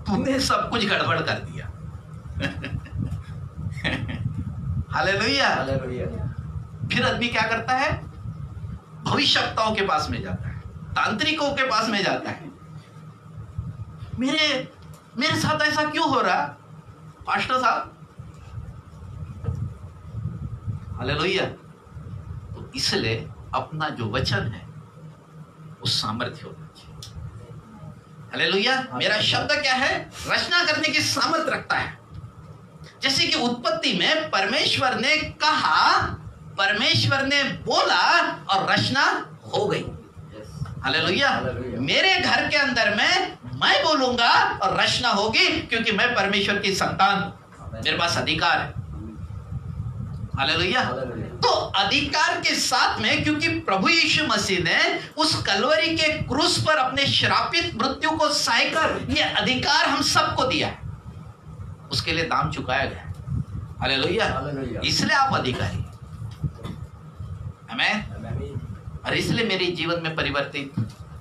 तूने सब कुछ गड़बड़ कर दिया। हालेलुया। फिर आदमी क्या करता है? भविष्यवक्ताओं के पास में जाता है, तांत्रिकों के पास में जाता है। मेरे साथ ऐसा क्यों हो रहा पास्टर साहब? हालेलुया। तो इसलिए अपना जो वचन है वो सामर्थ्य होना चाहिए। हालेलुया। मेरा शब्द क्या है? रचना करने की सामर्थ रखता है। जैसे कि उत्पत्ति में परमेश्वर ने कहा, परमेश्वर ने बोला और रचना हो गई। हालेलुया। मेरे घर के अंदर में मैं बोलूंगा और रचना होगी, क्योंकि मैं परमेश्वर की संतान हूं, मेरे पास अधिकार है। हालेलुया। तो अधिकार के साथ में, क्योंकि प्रभु यीशु मसीह ने उस कलवरी के क्रूस पर अपने श्रापित मृत्यु को सहकर ये अधिकार हम सबको दिया है, उसके लिए दाम चुकाया गया है। हालेलुया। इसलिए आप अधिकारी, आमीन। और इसलिए मेरे जीवन में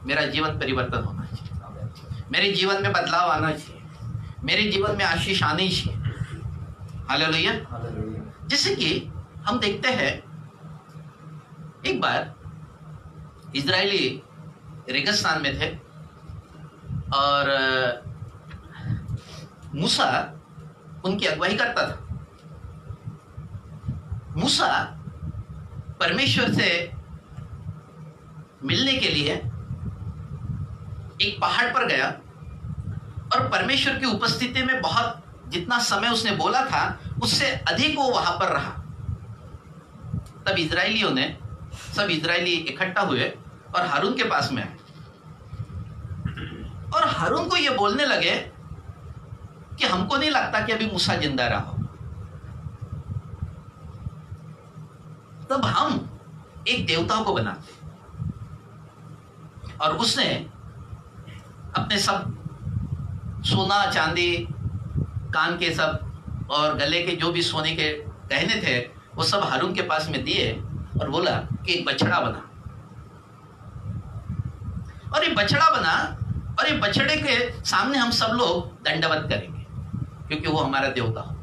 मेरा जीवन परिवर्तन होना चाहिए, मेरे जीवन में बदलाव आना चाहिए, मेरे जीवन में आशीष आनी चाहिए। हालेलुया। जैसे कि हम देखते हैं, एक बार इजरायली रेगिस्तान में थे और मूसा उनकी अगुवाई करता था। मूसा परमेश्वर से मिलने के लिए एक पहाड़ पर गया और परमेश्वर की उपस्थिति में बहुत, जितना समय उसने बोला था उससे अधिक वो वहां पर रहा। तब इजरायलियों ने, सब इजरायली इकट्ठा हुए और हारून के पास में आए और हारून को ये बोलने लगे कि हमको नहीं लगता कि अभी मूसा जिंदा रहा हो। तब हम एक देवता को बनाते और उसने अपने सब सोना चांदी, कान के सब और गले के जो भी सोने के गहने थे वो सब हारून के पास में दिए और बोला कि एक बछड़ा बना। और ये बछड़ा बना और ये बछड़े के सामने हम सब लोग दंडवत करेंगे, क्योंकि वो हमारा देवता हो।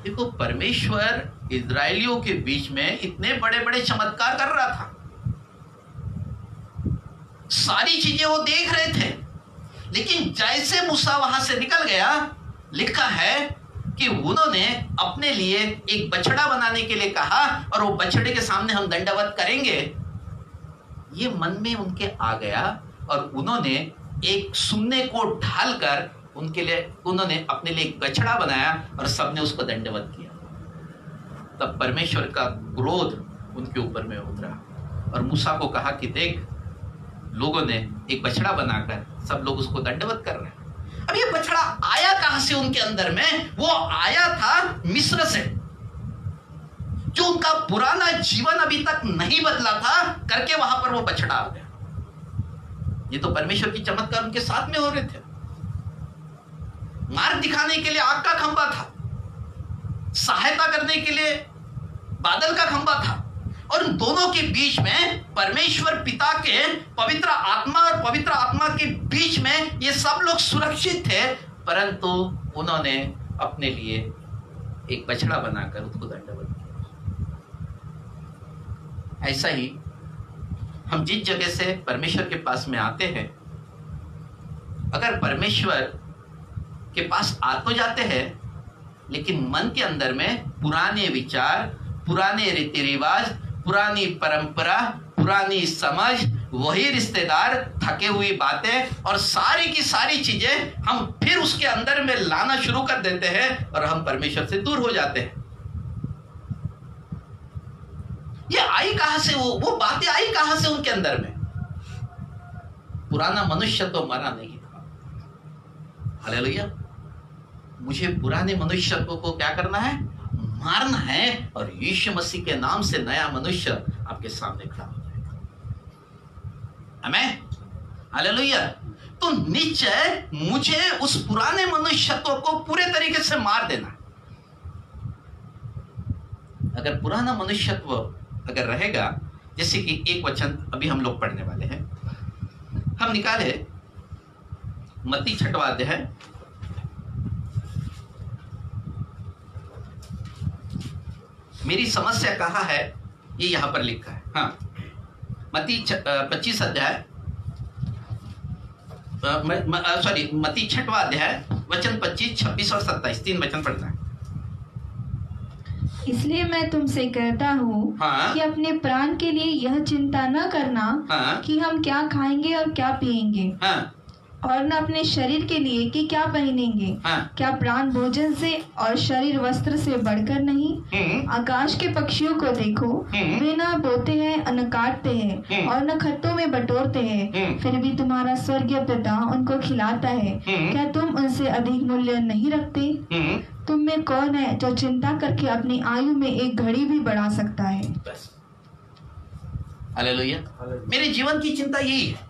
देखो, परमेश्वर इजरायलियों के बीच में इतने बड़े बड़े चमत्कार कर रहा था, सारी चीजें वो देख रहे थे, लेकिन जैसे मूसा वहां से निकल गया, लिखा है कि उन्होंने अपने लिए एक बछड़ा बनाने के लिए कहा और वो बछड़े के सामने हम दंडवत करेंगे। ये मन में उनके आ गया और उन्होंने एक सुन्ने को ढालकर उनके लिए, उन्होंने अपने लिए एक बछड़ा बनाया और सबने उसको दंडवत किया। तब परमेश्वर का क्रोध उनके ऊपर में उतरा और मूसा को कहा कि देख, लोगों ने एक बछड़ा बनाकर सब लोग उसको दंडवत कर रहे हैं। अब ये बछड़ा आया कहां से उनके अंदर में? वो आया था मिस्र से, जो उनका पुराना जीवन अभी तक नहीं बदला था करके वहां पर वो बछड़ा आ गया। ये तो परमेश्वर की चमत्कार उनके साथ में हो रहे थे। मार्ग दिखाने के लिए आग का खंबा था, सहायता करने के लिए बादल का खंबा था, और उन दोनों के बीच में परमेश्वर पिता के पवित्र आत्मा और पवित्र आत्मा के बीच में ये सब लोग सुरक्षित थे, परंतु उन्होंने अपने लिए एक बछड़ा बनाकर उसको दंडवत किया। ऐसा ही हम जिस जगह से परमेश्वर के पास में आते हैं, अगर परमेश्वर के पास आ तो जाते हैं, लेकिन मन के अंदर में पुराने विचार, पुराने रीति रिवाज, पुरानी परंपरा, पुरानी समझ, वही रिश्तेदार, थके हुई बातें और सारी की सारी चीजें हम फिर उसके अंदर में लाना शुरू कर देते हैं और हम परमेश्वर से दूर हो जाते हैं। ये आई कहां से? वो बातें आई कहां से उनके अंदर में? पुराना मनुष्य तो मरा नहीं था। हालेलुया। मुझे पुराने मनुष्य को क्या करना है? मारना है, और यीशु मसीह के नाम से नया मनुष्य आपके सामने खड़ा हो जाएगा। आमीन। हालेलुया। तो निश्चय मुझे उस पुराने मनुष्यत्व को पूरे तरीके से मार देना। अगर पुराना मनुष्यत्व अगर रहेगा, जैसे कि एक वचन अभी हम लोग पढ़ने वाले हैं, हम निकाले मत्ती 6वां अध्याय, मेरी समस्या कहाँ है ये यहां पर लिखा है। हाँ, मत्ती 25 अध्याय, मत्ती 6वां अध्याय वचन 25, 26 और 27, 3 वचन पढ़ना है। इसलिए मैं तुमसे कहता हूँ हाँ। कि अपने प्राण के लिए यह चिंता न करना हाँ। कि हम क्या खाएंगे और क्या पिएंगे, हाँ। और न अपने शरीर के लिए कि क्या पहनेंगे। हाँ। क्या प्राण भोजन से और शरीर वस्त्र से बढ़कर नहीं? आकाश के पक्षियों को देखो, वे न बोते हैं, न काटते हैं और न खत्तों में बटोरते हैं, फिर भी तुम्हारा स्वर्गीय पिता उनको खिलाता है। क्या तुम उनसे अधिक मूल्य नहीं रखते? तुम में कौन है जो चिंता करके अपनी आयु में एक घड़ी भी बढ़ा सकता है? बस। हालेलुया। मेरे जीवन की चिंता यही है।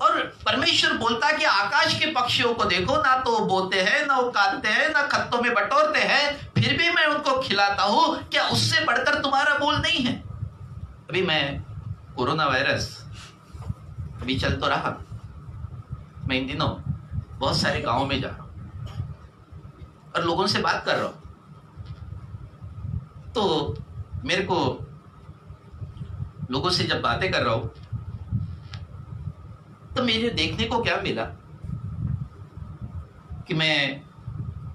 और परमेश्वर बोलता कि आकाश के पक्षियों को देखो, ना तो वो बोते हैं, ना वो काटते हैं, ना खत्तों में बटोरते हैं, फिर भी मैं उनको खिलाता हूं। क्या उससे बढ़कर तुम्हारा मोल नहीं है? अभी मैं कोरोना वायरस अभी चल तो रहा, मैं इन दिनों बहुत सारे गांवों में जा रहा हूं और लोगों से बात कर रहा हूं, तो मेरे को लोगों से जब बातें कर रहा हूं तो मेरे देखने को क्या मिला कि मैं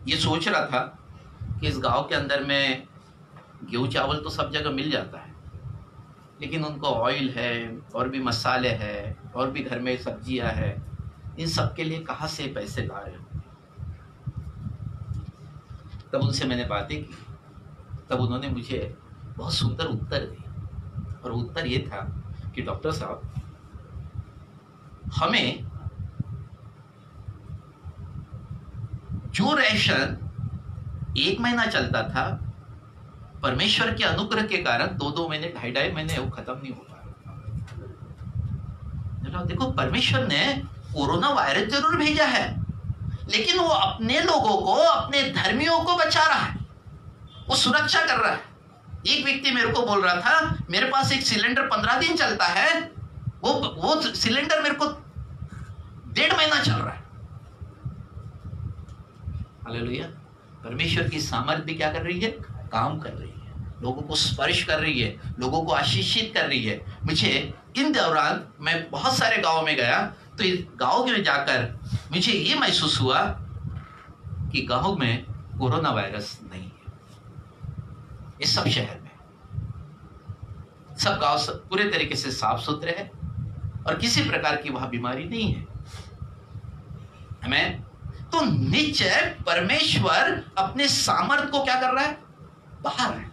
ये सोच रहा था कि इस गांव के अंदर में गेहूं चावल तो सब जगह मिल जाता है, लेकिन उनको ऑयल है और भी मसाले हैं और भी घर में सब्जियां हैं, इन सब के लिए कहाँ से पैसे ला रहे हो? तब उनसे मैंने बातें की, तब उन्होंने मुझे बहुत सुंदर उत्तर दिए और उत्तर ये था कि डॉक्टर साहब, हमें जो राशन 1 महीना चलता था, परमेश्वर के अनुग्रह के कारण 2-2 महीने, 2.5 महीने वो खत्म नहीं हो पाया। देखो, परमेश्वर ने कोरोना वायरस जरूर भेजा है, लेकिन वो अपने लोगों को, अपने धर्मियों को बचा रहा है, वो सुरक्षा कर रहा है। एक व्यक्ति मेरे को बोल रहा था, मेरे पास एक सिलेंडर 15 दिन चलता है, वो सिलेंडर मेरे को 1.5 महीना चल रहा है। हालेलुया। परमेश्वर की सामर्थ भी क्या कर रही है? काम कर रही है, लोगों को स्पर्श कर रही है, लोगों को आशीषित कर रही है। मुझे इन दौरान मैं बहुत सारे गांव में गया, तो इस गांव में जाकर मुझे ये महसूस हुआ कि गांव में कोरोना वायरस नहीं है। इस सब शहर में सब गांव पूरे तरीके से साफ सुथरे हैं और किसी प्रकार की वहां बीमारी नहीं है। हमें तो निश्चय परमेश्वर अपने सामर्थ को क्या कर रहा है? बाहर है।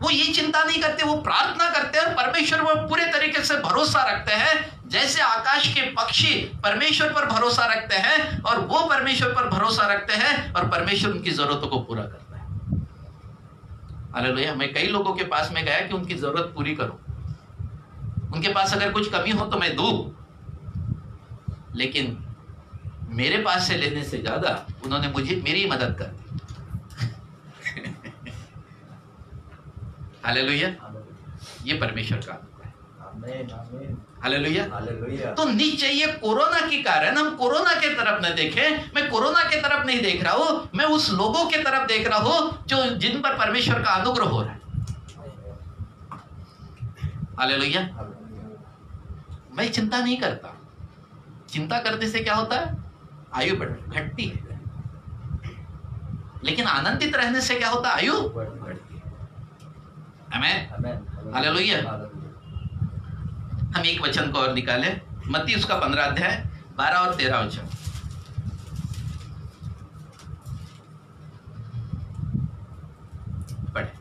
वो ये चिंता नहीं करते, वो प्रार्थना करते हैं, परमेश्वर वो पूरे तरीके से भरोसा रखते हैं। जैसे आकाश के पक्षी परमेश्वर पर भरोसा रखते हैं और वो परमेश्वर पर भरोसा रखते हैं और परमेश्वर उनकी जरूरतों को पूरा करता है। हालेलुया। मैं कई लोगों के पास में गया कि उनकी जरूरत पूरी करूं, उनके पास अगर कुछ कमी हो तो मैं दूं, लेकिन मेरे पास से लेने से ज्यादा उन्होंने मेरी मदद कर दी। हालेलुया। ये परमेश्वर का हालेलुया। तो निश्चय ये कोरोना के कारण हम कोरोना के तरफ न देखें। मैं कोरोना के तरफ नहीं देख रहा हूं, मैं उस लोगों के तरफ देख रहा हूं जो जिन पर परमेश्वर का अनुग्रह हो रहा है। हालेलुया। मैं चिंता नहीं करता। चिंता करने से क्या होता है? आयु घटती है, लेकिन आनंदित रहने से क्या होता है? आयु बढ़ती है। आमीन। हालेलुया। हम एक वचन को और निकाले, मत्ती उसका 15 अध्याय 12 और 13 वचन। पढ़े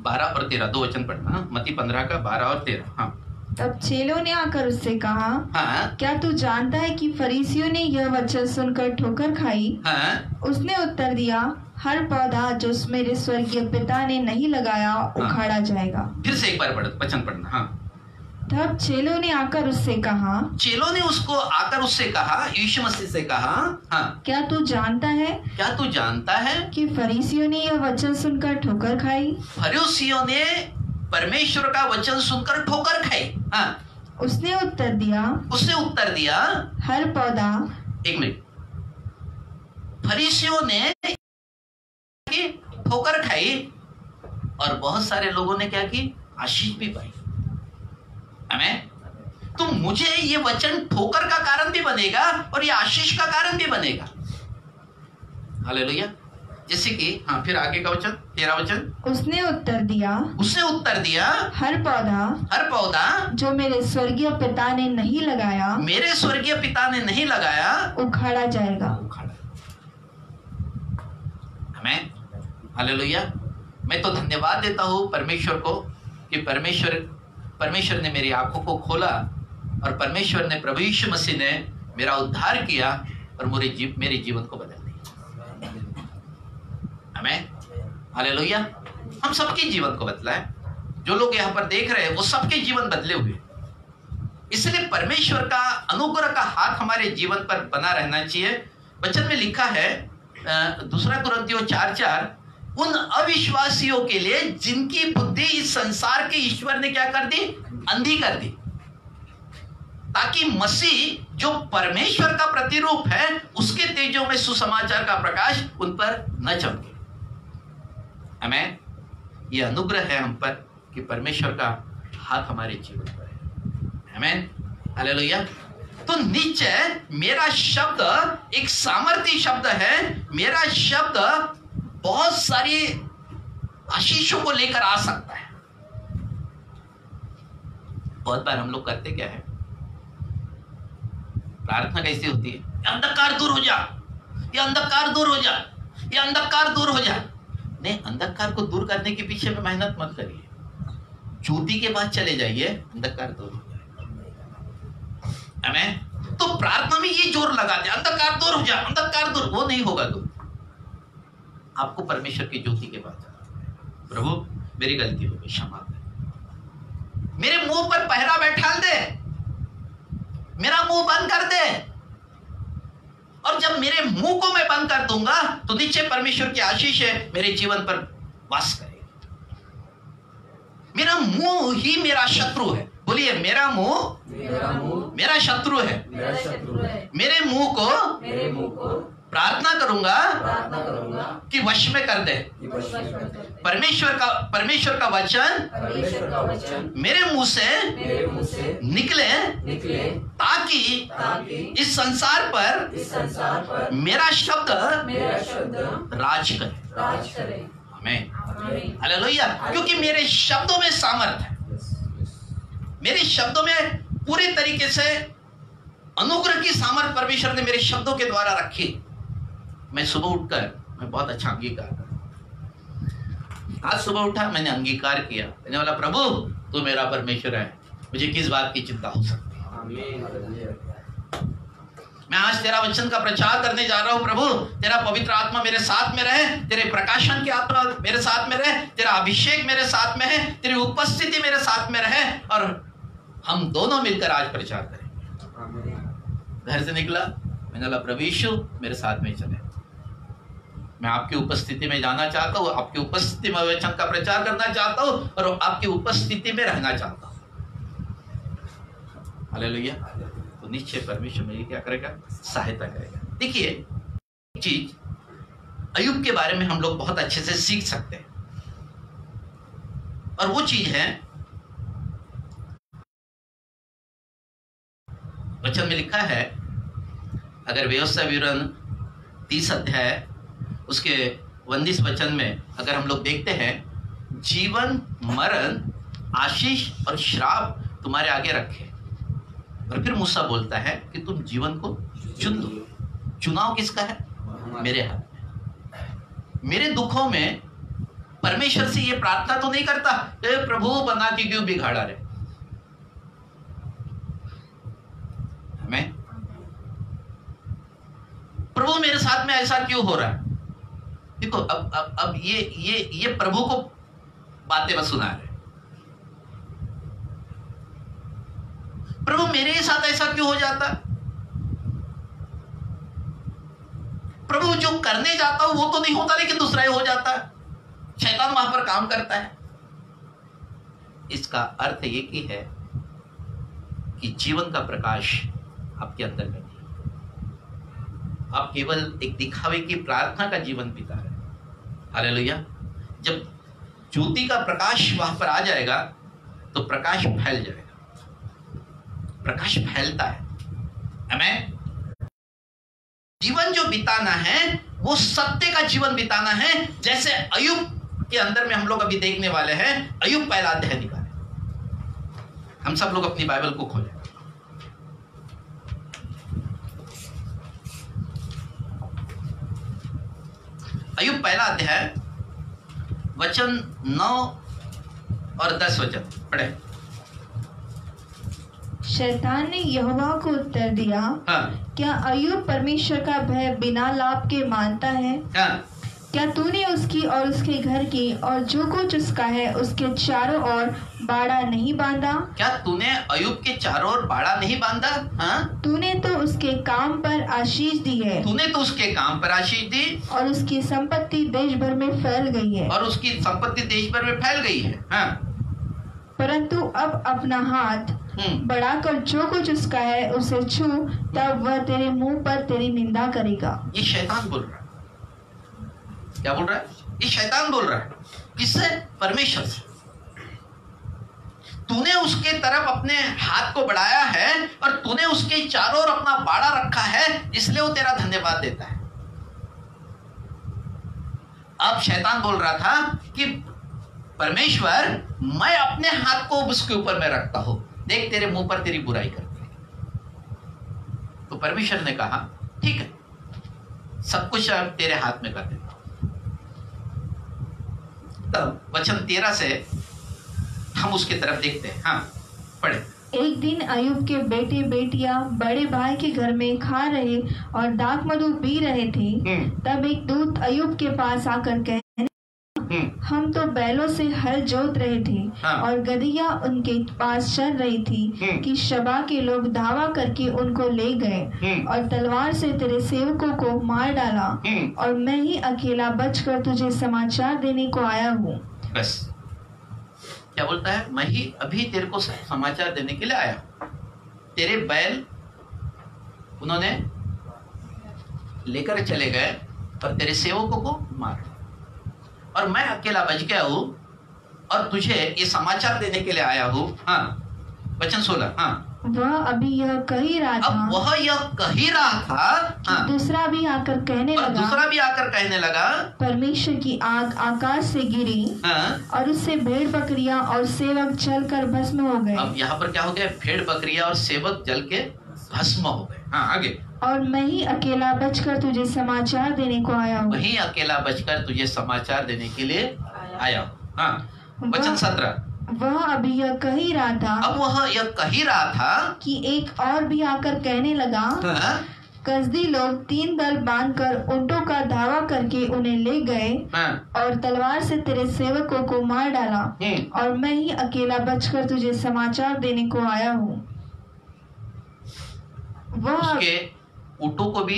12 और 13 दो वचन पढ़ना। मत्ती 15 का 12 और 13। हाँ। तब चेलों ने आकर उससे कहा, हाँ। क्या तू जानता है कि फरीसियों ने यह वचन सुनकर ठोकर खाई? हाँ। उसने उत्तर दिया, हर पौधा जो मेरे स्वर्गीय पिता ने नहीं लगाया उखाड़ा जाएगा। फिर से एक बार वचन पढ़ना। हाँ। तब चेलों ने आकर उससे कहा, चेलों ने उसको आकर उससे कहा, यीशु मसीह से कहा, हाँ, क्या तू जानता है कि फरीसियों ने यह वचन सुनकर ठोकर खाई? फरीसियों ने परमेश्वर का वचन सुनकर ठोकर खाई। हाँ। उसने उत्तर दिया, हर पौधा। एक मिनट। फरीसियों ने ठोकर खाई और बहुत सारे लोगों ने क्या की? आशीष भी पाई। आमीन। तो मुझे ये वचन ठोकर का कारण भी बनेगा और ये आशीष का कारण भी बनेगा। हालेलुया। जैसे कि हाँ, फिर आगे का वचन 13 वचन। उसने उत्तर दिया, हर पौधा जो मेरे स्वर्गीय पिता ने नहीं लगाया उखाड़ा जाएगा। आमीन। हालेलुया। मैं तो धन्यवाद देता हूँ परमेश्वर को कि परमेश्वर ने मेरी आंखों को खोला और परमेश्वर ने, प्रभु यीशु मसीह ने मेरा उद्धार किया और मेरे जीवन को बदल दिया। आमीन। हालेलुया। हम सबके जीवन को बदला है। जो लोग यहाँ पर देख रहे हैं वो सबके जीवन बदले हुए। इसलिए परमेश्वर का अनुग्रह का हाथ हमारे जीवन पर बना रहना चाहिए। वचन में लिखा है 2 कुरिन्थियों 4:4, उन अविश्वासियों के लिए जिनकी बुद्धि इस संसार के ईश्वर ने क्या कर दी? अंधी कर दी, ताकि मसीह जो परमेश्वर का प्रतिरूप है उसके तेजों में सुसमाचार का प्रकाश उन पर न चमके। आमीन। ये अनुग्रह है हम पर कि परमेश्वर का हाथ हमारे जीवन पर है। आमीन। हालेलुया। तो निश्चय मेरा शब्द एक सामर्थी शब्द है। मेरा शब्द बहुत सारी आशीषों को लेकर आ सकता है। बहुत बार हम लोग करते क्या है, प्रार्थना कैसी होती है? अंधकार दूर हो जा, ये अंधकार दूर हो जा, ये अंधकार दूर हो जा। नहीं, अंधकार को दूर करने के पीछे में मेहनत मत करिए। ज्योति के पास चले जाइए, अंधकार दूर हो जाएगा। आमीन। तो प्रार्थना में ये जोर लगाते, अंधकार दूर हो जा, अंधकार दूर, वो नहीं होगा दूर। आपको परमेश्वर की ज्योति के पास जाना। प्रभु मेरी गलती हो गई, क्षमा कर। मेरे मुंह पर पहरा बैठा दे, मेरा मुंह बंद कर दे। और जब मेरे मुंह को मैं बंद कर दूंगा तो निश्चय परमेश्वर की आशीष है मेरे जीवन पर वास करेगी। मेरा मुंह ही मेरा शत्रु है। बोलिए, मेरा मुंह मेरा शत्रु है। मेरे मुंह को प्रार्थना करूंगा कि वश में कर दे। परमेश्वर का वचन मेरे मुंह से निकले ताकि इस संसार पर मेरा शब्द राज करे। आमीन। हालेलुया। क्योंकि मेरे शब्दों में सामर्थ है। मेरे शब्दों में पूरे तरीके से अनुग्रह की सामर्थ परमेश्वर ने मेरे शब्दों के द्वारा रखी। मैं सुबह उठकर मैं बहुत अच्छा अंगीकार करूं। आज सुबह उठा, मैंने अंगीकार किया, मैंने बोला प्रभु तू मेरा परमेश्वर है, मुझे किस बात की चिंता हो सकती है। मैं आज तेरा वचन का प्रचार करने जा रहा हूं। प्रभु तेरा पवित्र आत्मा मेरे साथ में रहे, तेरे प्रकाशन की आत्मा मेरे साथ में रहे, तेरा अभिषेक मेरे साथ में है, तेरी उपस्थिति मेरे साथ में रहे और हम दोनों मिलकर आज प्रचार करेंगे। घर से निकला, मैंने बोला प्रभु यीशु मेरे साथ में चले। मैं आपकी उपस्थिति में जाना चाहता हूँ, आपकी उपस्थिति में वचन का प्रचार करना चाहता हूँ और आपकी उपस्थिति में रहना चाहता हूँ। हालेलुया। तो निश्चय परमेश्वर मेरी क्या करेगा? सहायता करेगा। देखिए, एक चीज अय्यूब के बारे में हम लोग बहुत अच्छे से सीख सकते हैं और वो चीज है, वचन में लिखा है, अगर व्यवस्था विवरण 30 अध्याय उसके 19 वचन में अगर हम लोग देखते हैं, जीवन मरण आशीष और श्राप तुम्हारे आगे रखे। और फिर मूसा बोलता है कि तुम जीवन को चुन लो। चुनाव किसका है? मेरे हाथ में। मेरे दुखों में परमेश्वर से ये प्रार्थना तो नहीं करता प्रभु बना के क्यों बिगाड़ा रहे। हमें प्रभु मेरे साथ में ऐसा क्यों हो रहा है? देखो अब ये प्रभु को बातें बस सुना रहे। प्रभु मेरे साथ ऐसा क्यों हो जाता? प्रभु जो करने जाता हूं वो तो नहीं होता, लेकिन दूसरा ही हो जाता है। शैतान वहां पर काम करता है। इसका अर्थ ये की है कि जीवन का प्रकाश आपके अंदर में नहीं। आप केवल एक दिखावे की प्रार्थना का जीवन बिता रहे हैं। हालेलुया। जब ज्योति का प्रकाश वहां पर आ जाएगा तो प्रकाश फैल जाएगा। प्रकाश फैलता है। आमीन। जीवन जो बिताना है वो सत्य का जीवन बिताना है, जैसे अय्यूब के अंदर में हम लोग अभी देखने वाले हैं। अय्यूब पहला अध्याय निकाले, हम सब लोग अपनी बाइबल को खोलें। अय्यूब पहला अध्याय वचन 9 और 10 वचन पढ़े। शैतान ने यहोवा को उत्तर दिया, हाँ, क्या अय्यूब परमेश्वर का भय बिना लाभ के मानता है? हाँ, क्या तूने उसकी और उसके घर की और जो कुछ उसका है उसके चारों ओर बाड़ा नहीं बांधा? क्या तूने अय्यूब के चारों ओर बाड़ा नहीं बांधा? हाँ, तूने तो उसके काम पर आशीष दी है तूने तो उसके काम पर आशीष दी और उसकी संपत्ति देश भर में फैल गई है। और उसकी संपत्ति देश भर में फैल गई है। हाँ, परंतु अब अपना हाथ बढ़ाकर जो कुछ उसका है उसे छू, तब वह तेरे मुंह पर तेरी निंदा करेगा। ये शैतान बोल रहा है। क्या बोल रहा है? ये शैतान बोल रहा है। किससे? परमेश्वर से। तूने उसके तरफ अपने हाथ को बढ़ाया है और तूने उसके चारों ओर अपना बाड़ा रखा है, इसलिए वो तेरा धन्यवाद देता है। अब शैतान बोल रहा था कि परमेश्वर, मैं अपने हाथ को उसके ऊपर में रखता हूं, देख तेरे मुंह पर तेरी बुराई करते हैं। तो परमेश्वर ने कहा ठीक है, सब कुछ अब तेरे हाथ में कर देता हूं। तब वचन 13 से हम उसकी तरफ देखते हैं। हाँ, पढ़े। एक दिन अय्यूब के बेटे बेटियां बड़े भाई के घर में खा रहे और दाख मधु पी रहे थे। तब एक दूत अय्यूब के पास आकर कहने, हम तो बैलों से हल जोत रहे थे, हाँ। और गदहिया उनके पास चल रही थी कि शबा के लोग धावा करके उनको ले गए और तलवार से तेरे सेवकों को मार डाला, और मैं ही अकेला बचकर तुझे समाचार देने को आया हूँ। बस क्या बोलता है? मैं ही अभी तेरे को समाचार देने के लिए आया हूं। तेरे बैल उन्होंने लेकर चले गए और तेरे सेवकों को मार, और मैं अकेला बच गया हूं और तुझे ये समाचार देने के लिए आया हूं। हाँ, वचन 16। हाँ, वह अभी यह कह ही रहा था, अब वह यह कह ही रहा था। हाँ, दूसरा भी आकर कहने और लगा, दूसरा भी आकर कहने लगा, परमेश्वर की आग आकाश से गिरी हाँ, और उससे भेड़ बकरियां और सेवक जलकर भस्म हो गए। अब यहाँ पर क्या हो गया? भेड़ बकरियां और सेवक जल के भस्म हो गए। हाँ, आगे। और मैं ही अकेला बचकर तुझे समाचार देने को आया हूँ। वही अकेला बचकर तुझे समाचार देने के लिए आया हूँ। हाँ, वचन 17। वह अभी यह कह ही रहा था, अब वह यह कह ही रहा था कि एक और भी आकर कहने लगा, हाँ, कसदी लोग 3 दल बांधकर ऊंटों का धावा करके उन्हें ले गए हाँ, और तलवार से तेरे सेवकों को मार डाला, और मैं ही अकेला बचकर तुझे समाचार देने को आया हूँ। वह उसके ऊँटों को भी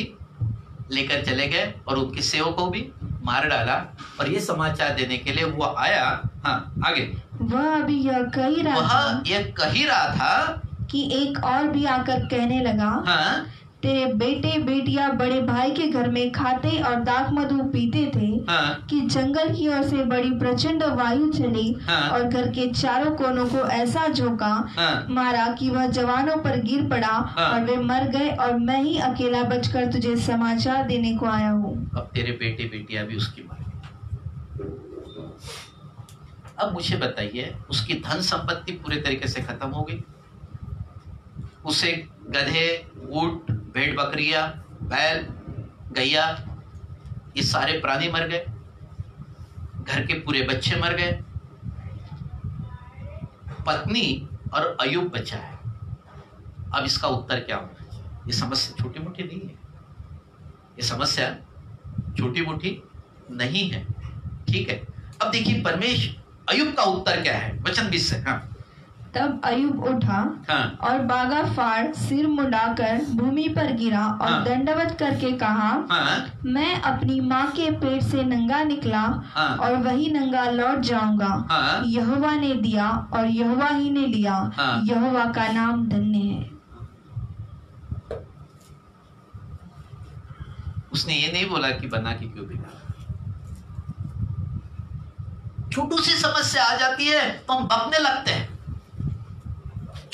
लेकर चले गए और उनके सेवकों को भी मार डाला, और ये समाचार देने के लिए वो आया। हाँ, आगे। वह अभी यह कह ही रहा था वह यह कह ही रहा था कि एक और भी आकर कहने लगा, हाँ, तेरे बेटे बेटियां बड़े भाई के घर में खाते और दाख मधु पीते थे हाँ, कि जंगल की ओर से बड़ी प्रचंड वायु चली हाँ। और घर के चारों कोनों को ऐसा झोंका हाँ। मारा कि वह जवानों पर गिर पड़ा, हाँ। और वे मर गए, और मैं ही अकेला बचकर तुझे समाचार देने को आया हूँ। अब तेरे बेटे बेटियां भी उसकी मार गई। अब मुझे बताइए, उसकी धन संपत्ति पूरे तरीके से खत्म हो गई। उसे गधे, ऊंट, भेड़ बकरियां, बैल, गैया, ये सारे प्राणी मर गए। घर के पूरे बच्चे मर गए। पत्नी और अय्यूब बचा है। अब इसका उत्तर क्या होना चाहिए? ये समस्या छोटी मोटी नहीं है। ये समस्या छोटी मोटी नहीं है। ठीक है, अब देखिए परमेश्वर अय्यूब का उत्तर क्या है? वचन 20 से। हाँ, तब अय्यूब उठा, हाँ, और बागा फाड़ सिर मुंडाकर भूमि पर गिरा और हाँ। दंडवत करके कहा, हाँ, मैं अपनी माँ के पेट से नंगा निकला, हाँ। और वही नंगा लौट जाऊंगा। हाँ। यहोवा ने दिया और यहोवा ही ने लिया। हाँ। यहोवा का नाम धन्य है। उसने ये नहीं बोला कि बना के क्यों बिगाड़ा। छोटी सी समस्या आ जाती है तो हम बकने लगते हैं।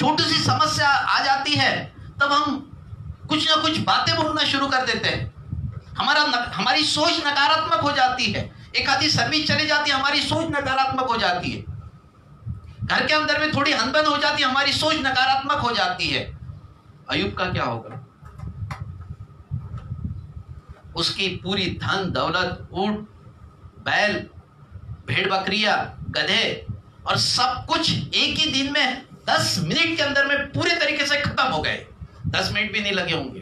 छोटी सी समस्या आ जाती है तब हम कुछ ना कुछ बातें बोलना शुरू कर देते हैं। हमारी सोच नकारात्मक हो जाती है। एक आधी सर्विस चली जाती है, हमारी सोच नकारात्मक हो जाती है। घर के अंदर में थोड़ी अनबन हो जाती है, हमारी सोच नकारात्मक हो जाती है। अय्यूब का क्या होगा? उसकी पूरी धन दौलत, ऊंट, बैल, भेड़ बकरियां, गधे और सब कुछ एक ही दिन में 10 मिनट के अंदर में पूरे तरीके से खत्म हो गए। 10 मिनट भी नहीं लगे होंगे।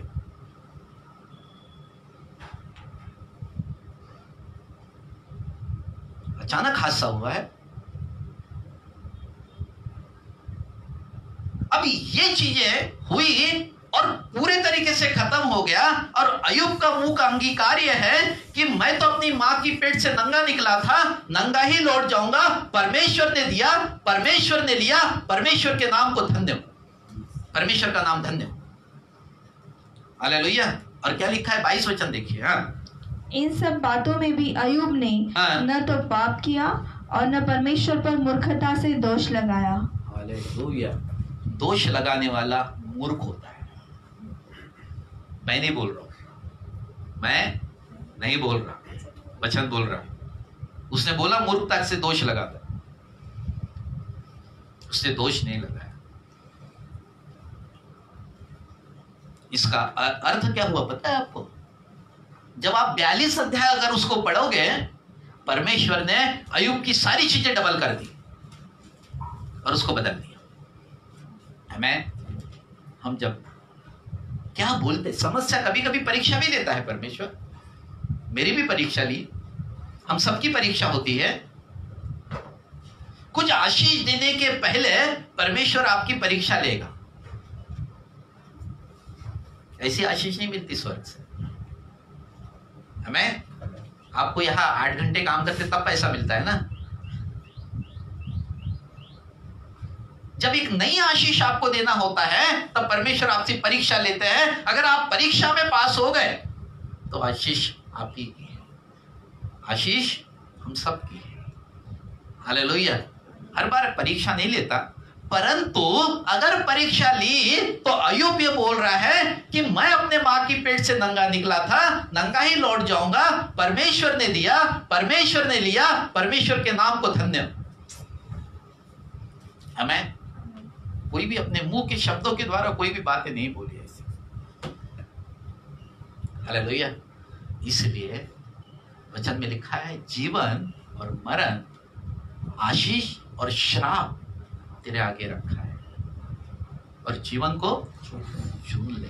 अचानक हादसा हुआ है। अब ये चीजें हुई और पूरे तरीके से खत्म हो गया और अय्यूब का मुंह का अंगीकार यह है कि मैं तो अपनी मां की पेट से नंगा निकला था, नंगा ही लौट जाऊंगा। परमेश्वर ने दिया, परमेश्वर ने लिया, परमेश्वर के नाम को धन्य हो, परमेश्वर का नाम धन्य हो। हालेलुया। और क्या लिखा है 22 वचन देखिए। हाँ, इन सब बातों में भी अय्यूब ने न तो पाप किया और न परमेश्वर पर मूर्खता से दोष लगाया। हालेलुया। दोष लगाने वाला मूर्ख होता है। मैं नहीं बोल रहा हूं, मैं नहीं बोल रहा, वचन बोल रहा। उसने बोला मूर्खता से दोष लगाता, उसने दोष नहीं लगाया। इसका अर्थ क्या हुआ पता है आपको? जब आप 42 अध्याय अगर उसको पढ़ोगे, परमेश्वर ने अय्यूब की सारी चीजें डबल कर दी और उसको बदल दिया। हमें हम जब क्या बोलते, समस्या कभी कभी परीक्षा भी लेता है परमेश्वर। मेरी भी परीक्षा ली, हम सबकी परीक्षा होती है। कुछ आशीष देने के पहले परमेश्वर आपकी परीक्षा लेगा। ऐसी आशीष नहीं मिलती स्वर्ग से हमें। आपको यहां 8 घंटे काम करते तब पैसा मिलता है ना। जब एक नई आशीष आपको देना होता है तब परमेश्वर आपसे परीक्षा लेते हैं। अगर आप परीक्षा में पास हो गए तो आशीष आपकी है, आशीष हम सब की है। हालेलुया। हर बार परीक्षा नहीं लेता, परंतु अगर परीक्षा ली तो अय्यूब ये बोल रहा है कि मैं अपने मां की पेट से नंगा निकला था, नंगा ही लौट जाऊंगा। परमेश्वर ने दिया, परमेश्वर ने लिया, परमेश्वर के नाम को धन्य। हमें कोई भी अपने मुंह के शब्दों के द्वारा कोई भी बातें नहीं बोली ऐसी। हालेलुया। इसलिए वचन में लिखा है जीवन और मरण, आशीष और श्राप तेरे आगे रखा है और जीवन को चुन ले।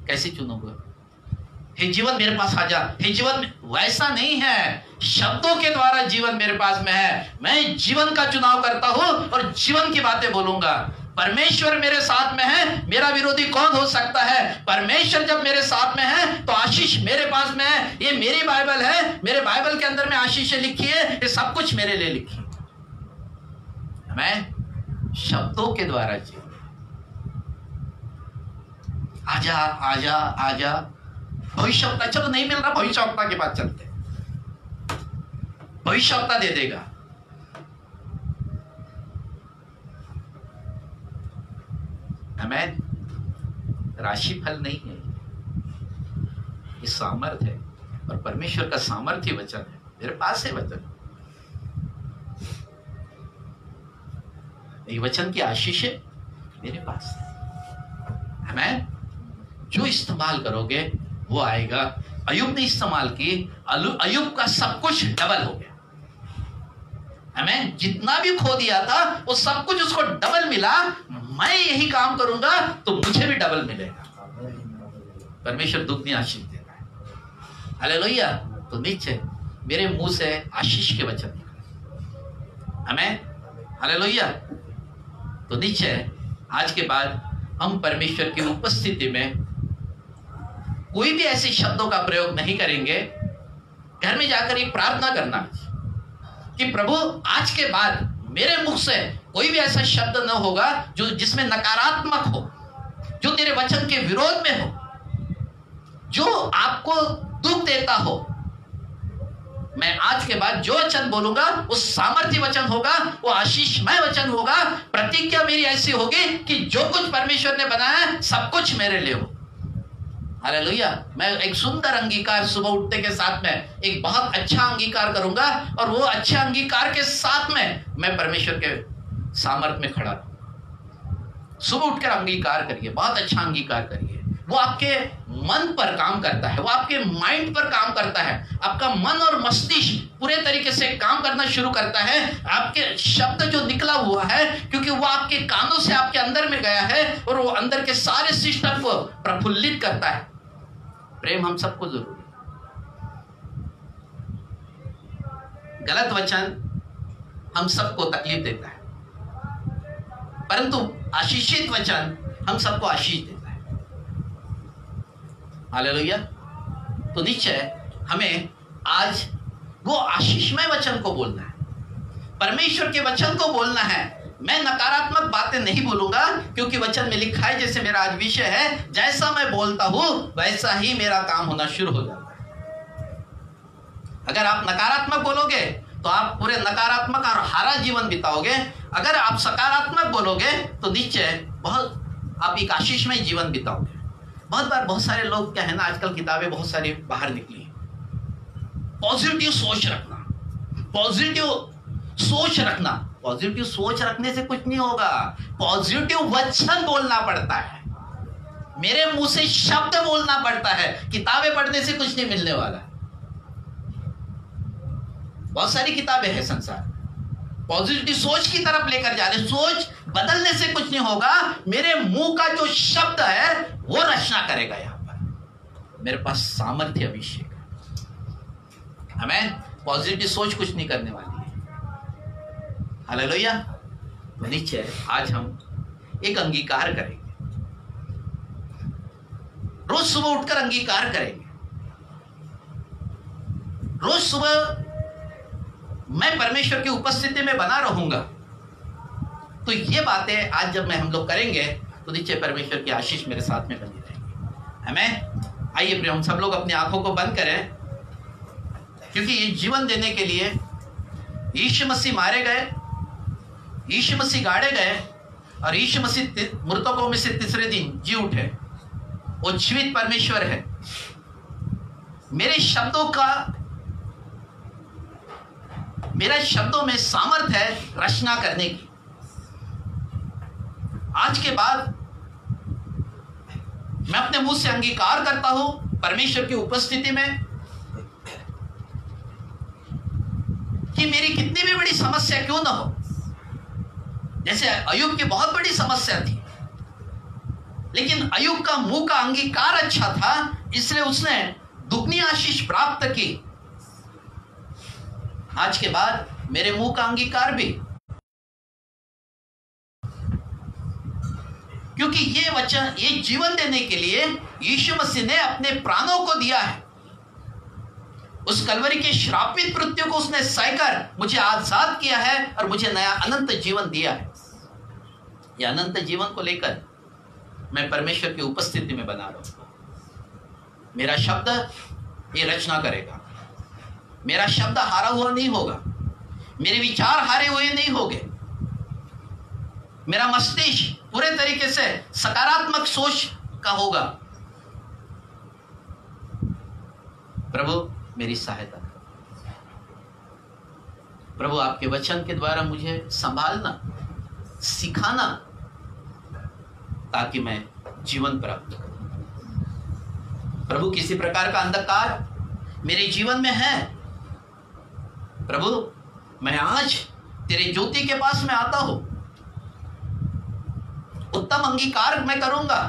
कैसे चुनोगे? हे जीवन मेरे पास आ जा, हे जीवन। वैसा नहीं है, शब्दों के द्वारा जीवन मेरे पास में है। मैं जीवन का चुनाव करता हूं और जीवन की बातें बोलूंगा। परमेश्वर मेरे साथ में है, मेरा विरोधी कौन हो सकता है? परमेश्वर जब मेरे साथ में है तो आशीष मेरे पास में है। ये मेरी बाइबल है, मेरे बाइबल के अंदर में आशीषें लिखी है, ये सब कुछ मेरे लिए लिखी है। मैं शब्दों के द्वारा जीवन। आजा आजा आजा। भविष्यवक्ता, चलो नहीं मिल रहा, भविष्यवक्ता के पास चलते, भविष्यवक्ता दे देगा। हमें राशि फल नहीं है, ये सामर्थ्य है और परमेश्वर का सामर्थ्य वचन है। मेरे पास है वचन, ये वचन की आशीष है मेरे पास। हमें जो इस्तेमाल करोगे वो आएगा। अय्यूब ने इस्तेमाल की, अय्यूब का सब कुछ डबल हो गया। हमें जितना भी खो दिया था वो सब कुछ उसको डबल मिला। मैं यही काम करूंगा तो मुझे भी डबल मिलेगा। परमेश्वर दुगनी आशीष दे रहा है। हालेलुया। तो नीचे मेरे मुंह से आशीष के वचन निकले हमें। हालेलुया। तो नीचे आज के बाद हम परमेश्वर की उपस्थिति में कोई भी ऐसे शब्दों का प्रयोग नहीं करेंगे। घर में जाकर एक प्रार्थना करना कि प्रभु आज के बाद मेरे मुख से कोई भी ऐसा शब्द न होगा जो जिसमें नकारात्मक हो, जो तेरे वचन के विरोध में हो, जो आपको दुख देता हो। मैं आज के बाद जो वचन बोलूंगा वो सामर्थ्य वचन होगा, वो आशीषमय वचन होगा। प्रतिज्ञा मेरी ऐसी होगी कि जो कुछ परमेश्वर ने बनाया है सब कुछ मेरे लिए हो। हालेलुया। मैं एक सुंदर अंगीकार सुबह उठते के साथ में एक बहुत अच्छा अंगीकार करूंगा, और वो अच्छे अंगीकार के साथ में मैं परमेश्वर के सामर्थ्य में खड़ा रहूं। सुबह उठकर अंगीकार करिए, बहुत अच्छा अंगीकार करिए। वो आपके मन पर काम करता है, वो आपके माइंड पर काम करता है। आपका मन और मस्तिष्क पूरे तरीके से काम करना शुरू करता है। आपके शब्द जो निकला हुआ है, क्योंकि वो आपके कानों से आपके अंदर में गया है, और वो अंदर के सारे सिस्टम को प्रफुल्लित करता है। प्रेम हम सबको जरूरी है। गलत वचन हम सबको तकलीफ देता है, परंतु आशीषित वचन हम सबको आशीष देता है। हालेलुया। तो निश्चय हमें आज वो आशीषमय वचन को बोलना है, परमेश्वर के वचन को बोलना है। मैं नकारात्मक बातें नहीं बोलूंगा, क्योंकि वचन में लिखा है, जैसे मेरा आज विषय है, जैसा मैं बोलता हूं वैसा ही मेरा काम होना शुरू हो जाता है। अगर आप नकारात्मक बोलोगे तो आप पूरे नकारात्मक और हारा जीवन बिताओगे। अगर आप सकारात्मक बोलोगे तो निश्चय बहुत आप एक आशीषमय जीवन बिताओगे। बहुत बार बहुत सारे लोग क्या है ना, आजकल किताबें बहुत सारी बाहर निकली हैं, पॉजिटिव सोच रखना, पॉजिटिव सोच रखना। पॉजिटिव सोच रखने से कुछ नहीं होगा, पॉजिटिव वचन बोलना पड़ता है। मेरे मुंह से शब्द बोलना पड़ता है, किताबें पढ़ने से कुछ नहीं मिलने वाला। बहुत सारी किताबें हैं संसार, पॉजिटिव सोच की तरफ लेकर जा रहे। सोच बदलने से कुछ नहीं होगा, मेरे मुंह का जो शब्द है वो रचना करेगा। यहां पर मेरे पास सामर्थ्य अभिषेक है, हमें पॉजिटिव सोच कुछ नहीं करने वाली है। हालेलुया। तो निश्चय आज हम एक अंगीकार करेंगे, रोज सुबह उठकर अंगीकार करेंगे। रोज सुबह मैं परमेश्वर की उपस्थिति में बना रहूंगा। तो ये बातें आज जब हम लोग करेंगे तो निश्चय परमेश्वर की आशीष मेरे साथ में बनी रहेगी। हमें आइए प्रिय, हम सब लोग अपनी आंखों को बंद करें, क्योंकि ये जीवन देने के लिए यीशु मसीह मारे गए, यीशु मसीह गाड़े गए, और यीशु मसीह मृतकों में से तीसरे दिन जी उठे। वो जीवित परमेश्वर है। मेरे शब्दों में सामर्थ है रचना करने की। आज के बाद मैं अपने मुंह से अंगीकार करता हूं परमेश्वर की उपस्थिति में कि मेरी कितनी भी बड़ी समस्या क्यों ना हो। जैसे अय्यूब की बहुत बड़ी समस्या थी, लेकिन अय्यूब का मुंह का अंगीकार अच्छा था, इसलिए उसने दुगनी आशीष प्राप्त की। आज के बाद मेरे मुंह का अंगीकार भी, क्योंकि ये वचन, ये जीवन देने के लिए यीशु मसीह ने अपने प्राणों को दिया है। उस कलवरी के श्रापित मृत्यु को उसने सहकर मुझे आजाद किया है और मुझे नया अनंत जीवन दिया है। यह अनंत जीवन को लेकर मैं परमेश्वर की उपस्थिति में बना रहूंगा। मेरा शब्द ये रचना करेगा। मेरा शब्द हारा हुआ नहीं होगा, मेरे विचार हारे हुए नहीं होंगे। मेरा मस्तिष्क पूरे तरीके से सकारात्मक सोच का होगा। प्रभु मेरी सहायता करो। प्रभु आपके वचन के द्वारा मुझे संभालना, सिखाना, ताकि मैं जीवन प्राप्त करूं। प्रभु किसी प्रकार का अंधकार मेरे जीवन में है, प्रभु मैं आज तेरे ज्योति के पास में आता हूं। उत्तम अंगीकार मैं करूंगा,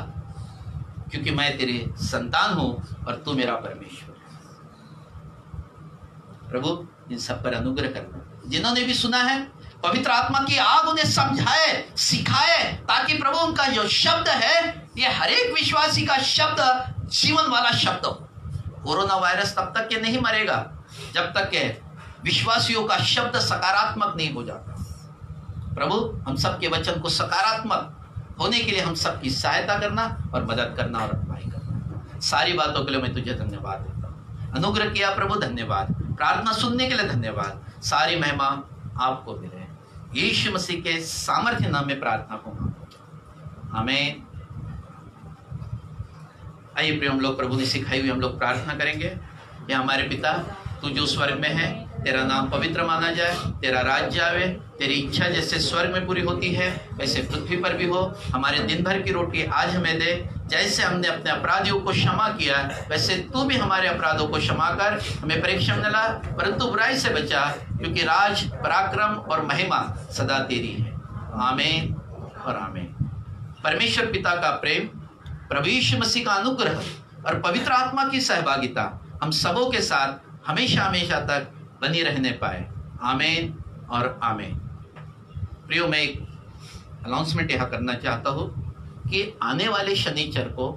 क्योंकि मैं तेरे संतान हूं और तू मेरा परमेश्वर है। प्रभु इन सब पर अनुग्रह करना। जिन्होंने भी सुना है, पवित्र आत्मा की आग उन्हें समझाए, सिखाए, ताकि प्रभु उनका जो शब्द है, ये हर एक विश्वासी का शब्द जीवन वाला शब्द हो। कोरोना वायरस तब तक के नहीं मरेगा जब तक के विश्वासियों का शब्द सकारात्मक नहीं हो जाता। प्रभु हम सबके वचन को सकारात्मक होने के लिए हम सबकी सहायता करना और मदद करना और अगुवाई करना। सारी बातों के लिए मैं तुझे धन्यवाद देता हूँ। अनुग्रह किया प्रभु, धन्यवाद। प्रार्थना सुनने के लिए धन्यवाद। सारी महिमा आपको मिले। यीशु मसीह के सामर्थ्य नाम में प्रार्थना को मांगो, आमीन। आइए प्रिय, हम लोग प्रभु ने सिखाई हुई हम लोग प्रार्थना करेंगे। या हमारे पिता, तू जो स्वर्ग में है, तेरा नाम पवित्र माना जाए, तेरा राज्य आवे, तेरी इच्छा जैसे स्वर्ग में पूरी होती है वैसे पृथ्वी पर भी हो। हमारे दिन भर की रोटी आज हमें दे, जैसे हमने अपने अपराधियों को क्षमा किया वैसे तू भी हमारे अपराधों को क्षमा कर। हमें परीक्षा में न ला परंतु बुराई से बचा, क्योंकि राज, पराक्रम और महिमा सदा तेरी है, आमीन और आमीन। परमेश्वर पिता का प्रेम, प्रभु यीशु मसीह का अनुग्रह और पवित्र आत्मा की सहभागिता हम सबों के साथ हमेशा हमेशा तक बनी रहने पाए, आमीन और आमीन। प्रियो, मैं एक अनाउंसमेंट यहाँ करना चाहता हूँ कि आने वाले शनिचर को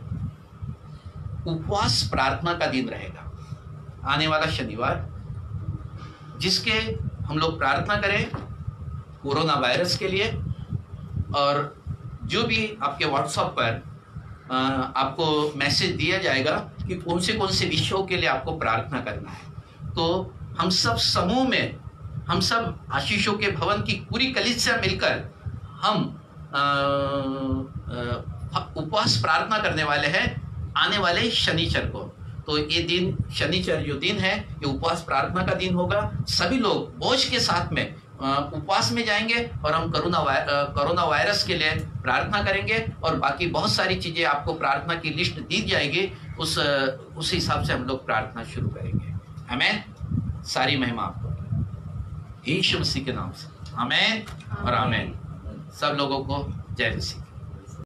उपवास प्रार्थना का दिन रहेगा। आने वाला शनिवार, जिसके हम लोग प्रार्थना करें कोरोना वायरस के लिए, और जो भी आपके व्हाट्सएप पर आपको मैसेज दिया जाएगा कि कौन से विषयों के लिए आपको प्रार्थना करना है। तो हम सब समूह में, हम सब आशीषों के भवन की पूरी कलीसिया मिलकर हम उपवास प्रार्थना करने वाले हैं आने वाले शनिचर को। तो ये दिन, शनिचर जो दिन है, ये उपवास प्रार्थना का दिन होगा। सभी लोग बोझ के साथ में उपवास में जाएंगे और हम कोरोना वायरस के लिए प्रार्थना करेंगे, और बाकी बहुत सारी चीजें आपको प्रार्थना की लिस्ट दी जाएगी, उस हिसाब से हम लोग प्रार्थना शुरू करेंगे, आमीन। सारी महिमा आपको यीशु मसीह के नाम से, आमीन और आमीन। सब लोगों को जय मसीह।